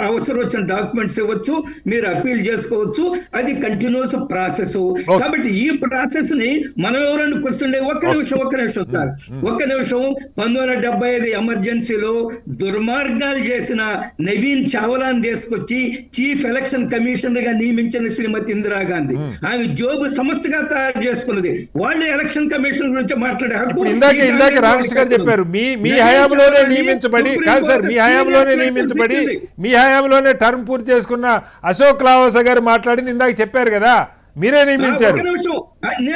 అవసరం వచ్చిన డాక్యుమెంట్స్ ఇవ్వచ్చు, మీరు అపీల్ చేసుకోవచ్చు. అది కంటిన్యూస్ ప్రాసెస్. కాబట్టి ఈ ప్రాసెస్ ని మనం ఎవరైనా క్వశ్చన్ ఒక్క నిమిషం సార్, 1975 ఎమర్జెన్సీలో దుర్మార్గాలు చేసిన నవీన్ చావలాన్ తీసుకొచ్చి చీఫ్ ఎలక్షన్ కమిషనర్ గా నియమించిన శ్రీమతి ఇందిరాగాంధీ, ఆమె జోబు సంస్థగా తయారు చేసుకున్నది. వాళ్ళు ఎలక్షన్ కమిషన్ గురించి మాట్లాడే హక్కు ఇందాక రామకృష్ణ గారు చెప్పారు. మీ హయాంలోనే నియమించబడి కాదు సార్, మీ హయాంలోనే టర్మ్ పూర్తి చేసుకున్న అశోక్ లావాసా గారు మాట్లాడింది ఇందాక చెప్పారు కదా, మీరే నియమించారు.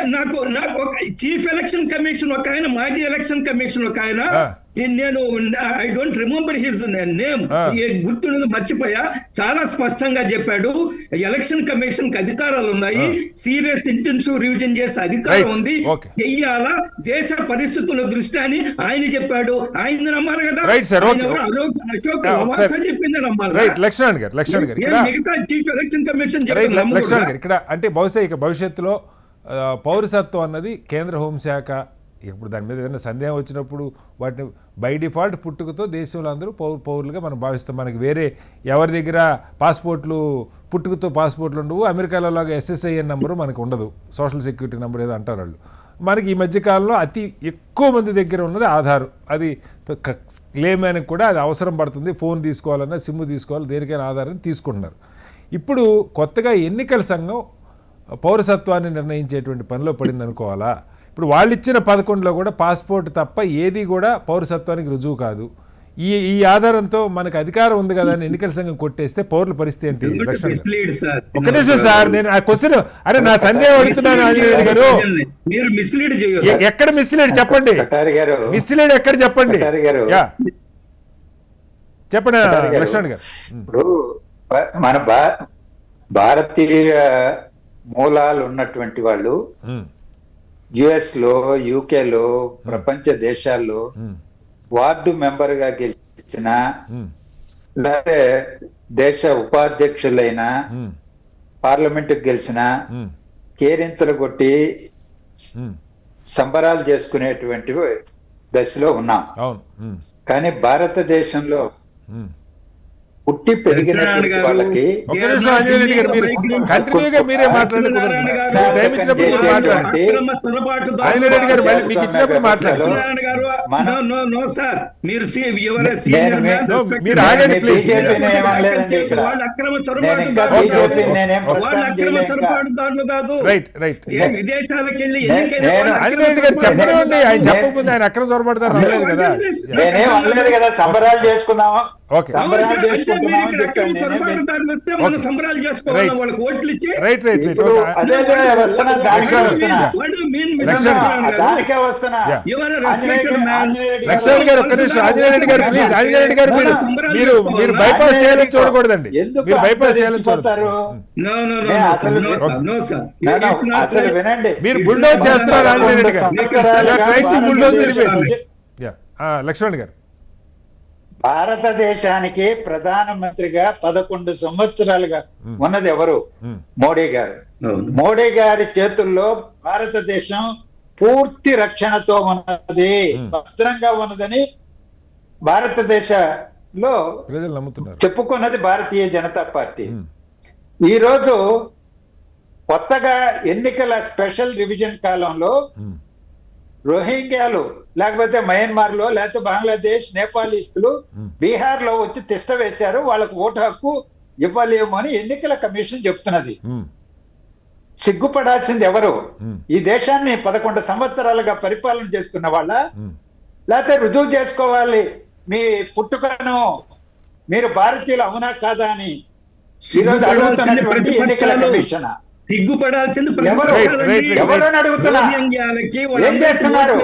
నాకు చీఫ్ ఎలక్షన్ కమిషన్ ఒక ఆయన, మాజీ ఎలక్షన్ కమిషన్ ఒక ఆయన, నేను I don't remember his name, గుర్తున్నది మర్చిపోయా, చాలా స్పష్టంగా చెప్పాడు ఎలక్షన్ కమిషన్ కి అధికారాలు ఉన్నాయి, సీరియస్ ఇంటెన్సివ్ రివిజన్ చేసే అధికారం ఉంది, చెయ్యాలా దేశ పరిస్థితుల దృష్ట్యా అని ఆయన చెప్పాడు. ఆయన నమ్మాలి కదా, అశోక్ లవాసా చెప్పింది నమ్మాలి. లక్ష్మణ్ గారు మిగతా చీఫ్ ఎలక్షన్ కమిషన్ ఇక్కడ అంటే బహుశా ఇక భవిష్యత్తులో పౌరసత్వం అన్నది కేంద్ర హోంశాఖ ఇప్పుడు దాని మీద ఏదైనా సందేహం వచ్చినప్పుడు వాటిని బై డిఫాల్ట్ పుట్టుకతో దేశంలో అందరూ పౌరులుగా మనం భావిస్తాం. మనకి వేరే ఎవరి దగ్గర పాస్పోర్ట్లు పుట్టుకతో పాస్పోర్ట్లు ఉండవు. అమెరికాలో లాగా SSIN నెంబరు మనకు ఉండదు, సోషల్ సెక్యూరిటీ నెంబర్ ఏదో అంటారు వాళ్ళు. మనకి ఈ మధ్యకాలంలో అతి ఎక్కువ మంది దగ్గర ఉన్నది ఆధార్. అది క్లెయిమ్యానికి కూడా అది అవసరం పడుతుంది. ఫోన్ తీసుకోవాలన్నా సిమ్ తీసుకోవాలి, దేనికైనా ఆధారాన్ని తీసుకుంటున్నారు. ఇప్పుడు కొత్తగా ఎన్నికల సంఘం పౌరసత్వాన్ని నిర్ణయించేటువంటి పనిలో పడింది అనుకోవాలా? ఇప్పుడు వాళ్ళు ఇచ్చిన 11లో కూడా పాస్పోర్ట్ తప్ప ఏది కూడా పౌరసత్వానికి రుజువు కాదు. ఈ ఆధారంతో మనకు అధికారం ఉంది కదా అని ఎన్నికల సంఘం కొట్టేస్తే పౌరుల పరిస్థితి ఏంటి? ఒక నిమిషం సార్, నేను ఆ క్వశ్చన్ నా సందేహం అడుగుతున్నాను ఆంజనేయులు గారు. ఎక్కడ మిస్లీడ్ చెప్పండి, మిస్లీడ్ ఎక్కడ చెప్పండి, చెప్పండి లక్ష్మణ్ గారు. ఇప్పుడు మన భారతీయ మూలాలు ఉన్నటువంటి వాళ్ళు US లో, UK లో, ప్రపంచ దేశాల్లో వార్డు మెంబర్ గా గెలిచిన లేకపోతే దేశ ఉపాధ్యక్షులైన పార్లమెంట్ గెలిచిన కేరింతలు కొట్టి సంబరాలు చేసుకునేటువంటి దశలో ఉన్నాం. కానీ భారతదేశంలో పుట్టి పెరిగినటువంటి వాళ్ళకి విదేశాలకు వెళ్ళి చెప్పకుండా ఆయన అక్రమ చొరబాటుదారు అనలేదు కదా. నేనేం అనలేదు కదా, సంబరాలు చేసుకున్నాము. దానికే వస్తున్నా. లక్ష్మణ్ గారు ఒక్క నిమిషం, ఆంజనేయుడు గారు ప్లీజ్, ఆంజనేయుడు గారు మీరు బైపాస్ చేయాలని చూడకూడదండి, మీరు బైపాస్ చేయాలని చూడతారు. అసలు వినండి, మీరు బుల్డోజ్ చేస్తున్నారు ఆంజనేయుడు గారు, లక్ష్మణ్ గారు. భారతదేశానికి ప్రధానమంత్రిగా 11 సంవత్సరాలుగా ఉన్నది ఎవరు? మోడీ గారు. మోడీ గారి చేతుల్లో భారతదేశం పూర్తి రక్షణతో ఉన్నది, భద్రంగా ఉన్నదని భారతదేశంలో ప్రజలు నమ్ముతున్నారు, చెప్పుకున్నది భారతీయ జనతా పార్టీ. ఈరోజు కొత్తగా ఎన్నికల స్పెషల్ రివిజన్ కాలంలో రోహింగ్యాలు లేకపోతే మయన్మార్ లో లేకపోతే బంగ్లాదేశ్ నేపాలీస్తులు బీహార్ లో వచ్చి తిష్ట వేశారు, వాళ్ళకు ఓటు హక్కు ఇవ్వలేము అని ఎన్నికల కమిషన్ చెప్తున్నది. సిగ్గుపడాల్సింది ఎవరు? ఈ దేశాన్ని 11 సంవత్సరాలుగా పరిపాలన చేస్తున్న వాళ్ళ, లేకపోతే రుజువు చేసుకోవాలి మీ పుట్టుకను, మీరు భారతీయులు అవునా కాదా అని ఈరోజు అడుగుతున్నటువంటి ఎన్నికల కమిషన్ సిగ్గుపడాల్సింది ఎవరని అడుగుతున్నా. ఏం చేస్తున్నారు?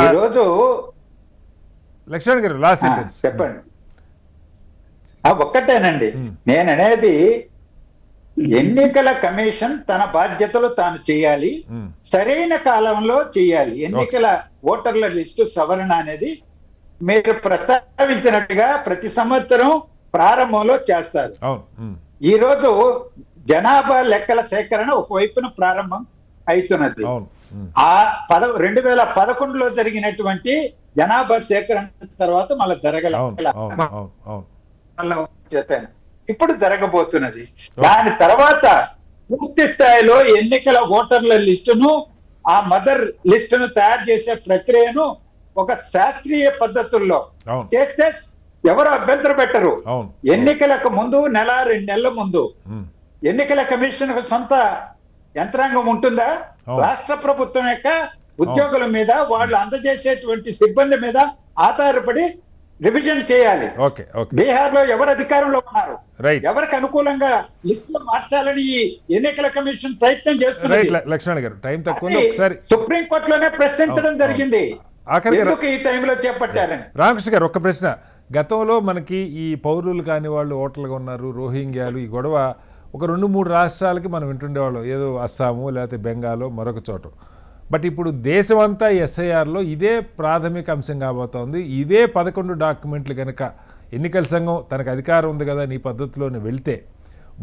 ఈరోజు లక్ష్మణ్ గారు లాస్ట్ సెంటెన్స్ చెప్పండి. ఒక్కటేనండి నేననేది, ఎన్నికల కమిషన్ తన బాధ్యతలు తాను చేయాలి, సరైన కాలంలో చేయాలి. ఎన్నికల ఓటర్ల లిస్టు సవరణ అనేది మీరు ప్రస్తావించినట్టుగా ప్రతి సంవత్సరం ప్రారంభంలో చేస్తారు. ఈ రోజు జనాభా లెక్కల సేకరణ ఒకవైపున ప్రారంభం అవుతున్నది. ఆ 2011లో జరిగినటువంటి జనాభా సేకరణ తర్వాత మళ్ళీ ఇప్పుడు జరగబోతున్నది. దాని తర్వాత పూర్తి స్థాయిలో ఎన్నికల ఓటర్ల లిస్టును, ఆ మదర్ లిస్టును తయారు చేసే ప్రక్రియను ఒక శాస్త్రీయ పద్ధతుల్లో చేస్తే ఎవరు అభ్యంతరం పెట్టరు. ఎన్నికలకు ముందు 1-2 నెలల ముందు ఎన్నికల కమిషన్ సొంత యంత్రాంగం ఉంటుందా? రాష్ట్ర ప్రభుత్వం యొక్క ఉద్యోగుల మీద, వాళ్ళు అందజేసేటువంటి సిబ్బంది మీద ఆధారపడి రివిజన్ చేయాలి. బీహార్ లో ఎవరు అధికారంలో ఉన్నారు, ఎవరికి అనుకూలంగా లిస్టులు మార్చాలని ఎన్నికల కమిషన్ ప్రయత్నం చేస్తుంది. లక్ష్మణ్ గారు టైం తక్కువ, ఒకసారి సుప్రీం కోర్టులోనే ప్రశ్నించడం జరిగింది, ఎందుకు ఈ టైంలో చేపట్టారని. రామకృష్ణ గారు ఒక్క ప్రశ్న. గతంలో మనకి ఈ పౌరులు కాని వాళ్ళు ఓటర్లుగా ఉన్నారు, రోహింగ్యాలు, ఈ గొడవ ఒక 2-3 రాష్ట్రాలకి మనం వింటుండేవాళ్ళం, ఏదో అస్సాము లేకపోతే బెంగాలో మరొక చోట. బట్ ఇప్పుడు దేశమంతా ఎస్ఐఆర్లో ఇదే ప్రాథమిక అంశం కాబోతోంది. ఇదే 11 డాక్యుమెంట్లు కనుక ఎన్నికల సంఘం తనకు అధికారం ఉంది కదా నీ పద్ధతిలోనే వెళ్తే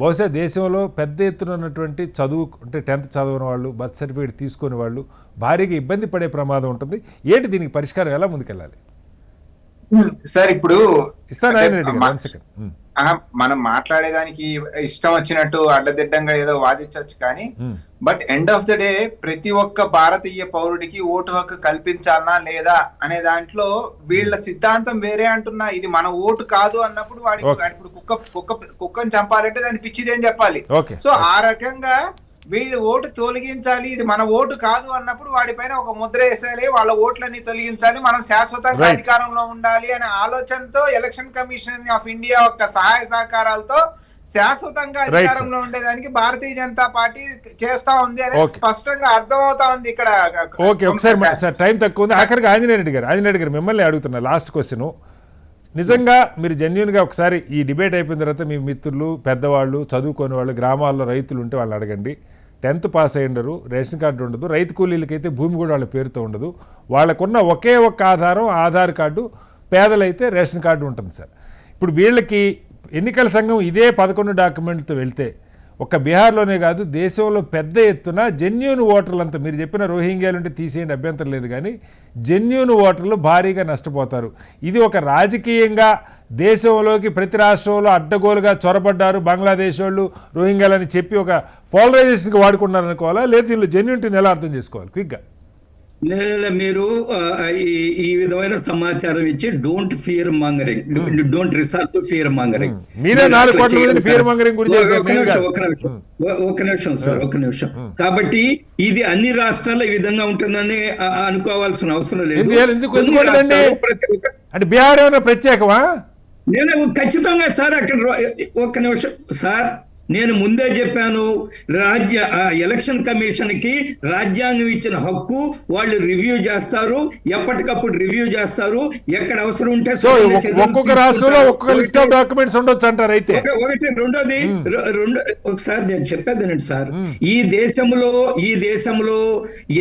బహుశా దేశంలో పెద్ద ఎత్తున ఉన్నటువంటి చదువు అంటే 10th చదవని వాళ్ళు, బర్త్ సర్టిఫికేట్ తీసుకునే వాళ్ళు భారీగా ఇబ్బంది పడే ప్రమాదం ఉంటుంది. ఏంటి దీనికి పరిష్కారం, ఎలా ముందుకెళ్ళాలి? సార్ ఇప్పుడు ఇస్తాను ఆయన రెడ్డి గారు, 1 సెకండ్. మనం మాట్లాడేదానికి ఇష్టం వచ్చినట్టు అడ్డదిడ్డంగా ఏదో వాదించవచ్చు కానీ but end of the day ప్రతి ఒక్క భారతీయ పౌరుడికి ఓటు హక్కు కల్పించాలనా లేదా అనే దాంట్లో వీళ్ళ సిద్ధాంతం వేరే అంటున్నా. ఇది మన ఓటు కాదు అన్నప్పుడు వాడికి ఇప్పుడు కుక్కని చంపాలంటే దాన్ని పిచ్చిది అని చెప్పాలి. సో ఆ రకంగా వీళ్ళు ఓటు తొలగించాలి, ఇది మన ఓటు కాదు అన్నప్పుడు వాడిపైన ఒక ముద్ర వేసేయాలి, వాళ్ళ ఓట్లన్నీ తొలగించాలి, మనం శాశ్వతంగా అధికారంలో ఉండాలి అనే ఆలోచనతో ఎలక్షన్ కమిషన్ ఆఫ్ ఇండియా యొక్క సహాయ సహకారాలతో శాశ్వతంగా అధికారంలో ఉండేదానికి భారతీయ జనతా పార్టీ చేస్తా ఉంది అనేది స్పష్టంగా అర్థమవుతా ఉంది ఇక్కడ. ఓకే, ఒకసారి టైం తక్కువ ఉంది. ఆఖరికి ఆంజనేయ రెడ్డి గారు మిమ్మల్ని అడుగుతున్నా లాస్ట్ క్వశ్చన్. నిజంగా మీరు జెన్యున్గా ఒకసారి ఈ డిబేట్ అయిపోయిన తర్వాత మీ మిత్రులు, పెద్దవాళ్ళు, చదువుకునే వాళ్ళు, గ్రామాల్లో రైతులు ఉంటే వాళ్ళు అడగండి. 10th పాస్ అయి ఉండరు, రేషన్ కార్డు ఉండదు, రైతు కూలీలకైతే భూమి కూడా వాళ్ళ పేరుతో ఉండదు. వాళ్ళకున్న ఒకే ఒక్క ఆధారం ఆధార్ కార్డు, పేదలైతే రేషన్ కార్డు ఉంటుంది సార్. ఇప్పుడు వీళ్ళకి ఎన్నికల సంఘం ఇదే 11 డాక్యుమెంట్లతో వెళ్తే ఒక్క బీహార్లోనే కాదు దేశంలో పెద్ద ఎత్తున జెన్యూన్ ఓటర్లంతా, మీరు చెప్పిన రోహింగ్యాలు ఉంటే తీసేయండి అభ్యంతరం లేదు, కానీ జెన్యూన్ ఓటర్లు భారీగా నష్టపోతారు. ఇది ఒక రాజకీయంగా దేశంలోకి ప్రతి రాష్ట్రంలో అడ్డగోలుగా చొరబడ్డారు బంగ్లాదేశ్ వాళ్ళు రోహింగ్యాలని చెప్పి ఒక పోలరైజేషన్కి వాడుకున్నారు అనుకోవాలా, లేదా దీనిలో జెన్యూనిటీని ఎలా అర్థం చేసుకోవాలి క్విక్గా? మీరు ఈ విధమైన సమాచారం ఇచ్చి don't fear mongering, don't resort to fear mongering. ఒక నిమిషం. కాబట్టి ఇది అన్ని రాష్ట్రాల్లో ఈ విధంగా ఉంటుందని అనుకోవాల్సిన అవసరం లేదు. అంటే బీహార్ ఏమైనా ప్రత్యేకమా? నేను ఖచ్చితంగా సార్ అక్కడ ఒక్క నిమిషం సార్, నేను ముందే చెప్పాను, ఎలక్షన్ కమిషన్ కి రాజ్యాంగం ఇచ్చిన హక్కు, వాళ్ళు రివ్యూ చేస్తారు, ఎప్పటికప్పుడు రివ్యూ చేస్తారు, ఎక్కడ అవసరం ఉంటే ఒక్కొక్క రాష్ట్రంలో ఒక్కొక్క లిస్ట్ ఆఫ్ డాక్యుమెంట్స్ ఉండొచ్చు అంటారు. అయితే ఒకటి ఒకసారి నేను చెప్పేదేనండి సార్, ఈ దేశంలో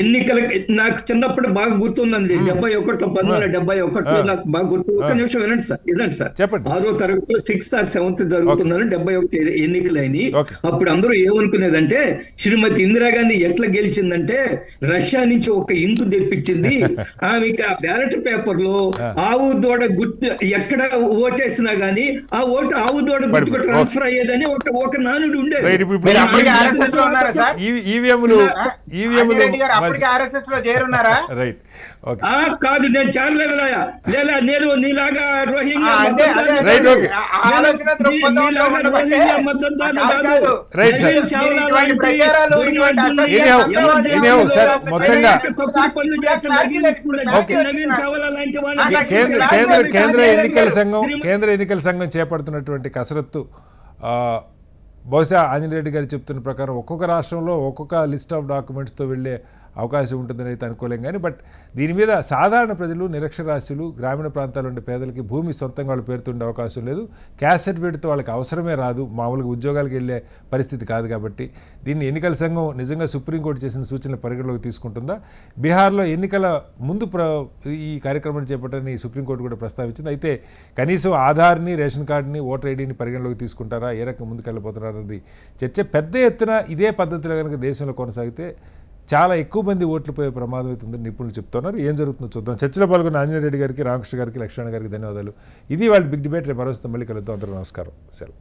ఎన్నికల నాకు చిన్నప్పుడు బాగా గుర్తుందండి, 1971 నాకు బాగా గుర్తు. ఒక నిమిషం వినండి సార్ చెప్పండి. 6వ తరగతిలో 6th or 7th జరుగుతుందని 71 ఎన్నికలైన. అప్పుడు అందరూ ఏమనుకునేదంటే శ్రీమతి ఇందిరాగాంధీ ఎట్లా గెలిచిందంటే రష్యా నుంచి ఒక ఇంకు తెప్పించింది, ఆమెకి ఆ బ్యాలెట్ పేపర్ లో ఆవు దూడ గుర్తు ఎక్కడ ఓటేసినా గానీ ఆ ఓటు ఆవు దూడ గుర్తుకు ట్రాన్స్ఫర్ అయ్యేదని ఒక నానుడు ఉండేది. కాదు, నేను చేరలేదు, నేను నీలాగా రోహింగ్యా కేంద్ర ఎన్నికల సంఘం చేపడుతున్నటువంటి కసరత్తు బహుశా ఆంజనేయ రెడ్డి గారు చెప్తున్న ప్రకారం ఒక్కొక్క రాష్ట్రంలో ఒక్కొక్క లిస్ట్ ఆఫ్ డాక్యుమెంట్స్తో వెళ్ళే అవకాశం ఉంటుందని అయితే అనుకోలేం. కానీ బట్ దీని మీద సాధారణ ప్రజలు, నిరక్షరాస్యులు, గ్రామీణ ప్రాంతాల్లో ఉండే పేదలకి భూమి సొంతంగా వాళ్ళ పేరుతో ఉండే అవకాశం లేదు. క్యాస్ట్ సర్టిఫికేట్తో వాళ్ళకి అవసరమే రాదు, మామూలుగా ఉద్యోగాలకు వెళ్ళే పరిస్థితి కాదు. కాబట్టి దీన్ని ఎన్నికల సంఘం నిజంగా సుప్రీంకోర్టు చేసిన సూచనల పరిగణలోకి తీసుకుంటుందా? బీహార్లో ఎన్నికల ముందు ఈ కార్యక్రమాన్ని చేపట్టని సుప్రీంకోర్టు కూడా ప్రస్తావించింది. అయితే కనీసం ఆధార్ని, రేషన్ కార్డుని, ఓటర్ ఐడిని పరిగణలోకి తీసుకుంటారా, ఏ రకంగా ముందుకెళ్ళిపోతారా అన్నది చర్చ. పెద్ద ఎత్తున ఇదే పద్ధతిలో కనుక దేశంలో కొనసాగితే చాలా ఎక్కువ మంది ఓట్లు పోయే ప్రమాదం అవుతుందని నిపుణులు చెప్తున్నారు. ఏం జరుగుతుందో చూద్దాం. చర్చలో పాల్గొన్న ఆంజనేయ రెడ్డి గారికి, రామకృష్ణ గారికి, లక్ష్మణ గారికి ధన్యవాదాలు. ఇది వాళ్ళ బిగ్ డిబేట్. రేపు మరోస్తే మళ్ళీ కలుద్దాం. అందరూ నమస్కారం. సెలవు.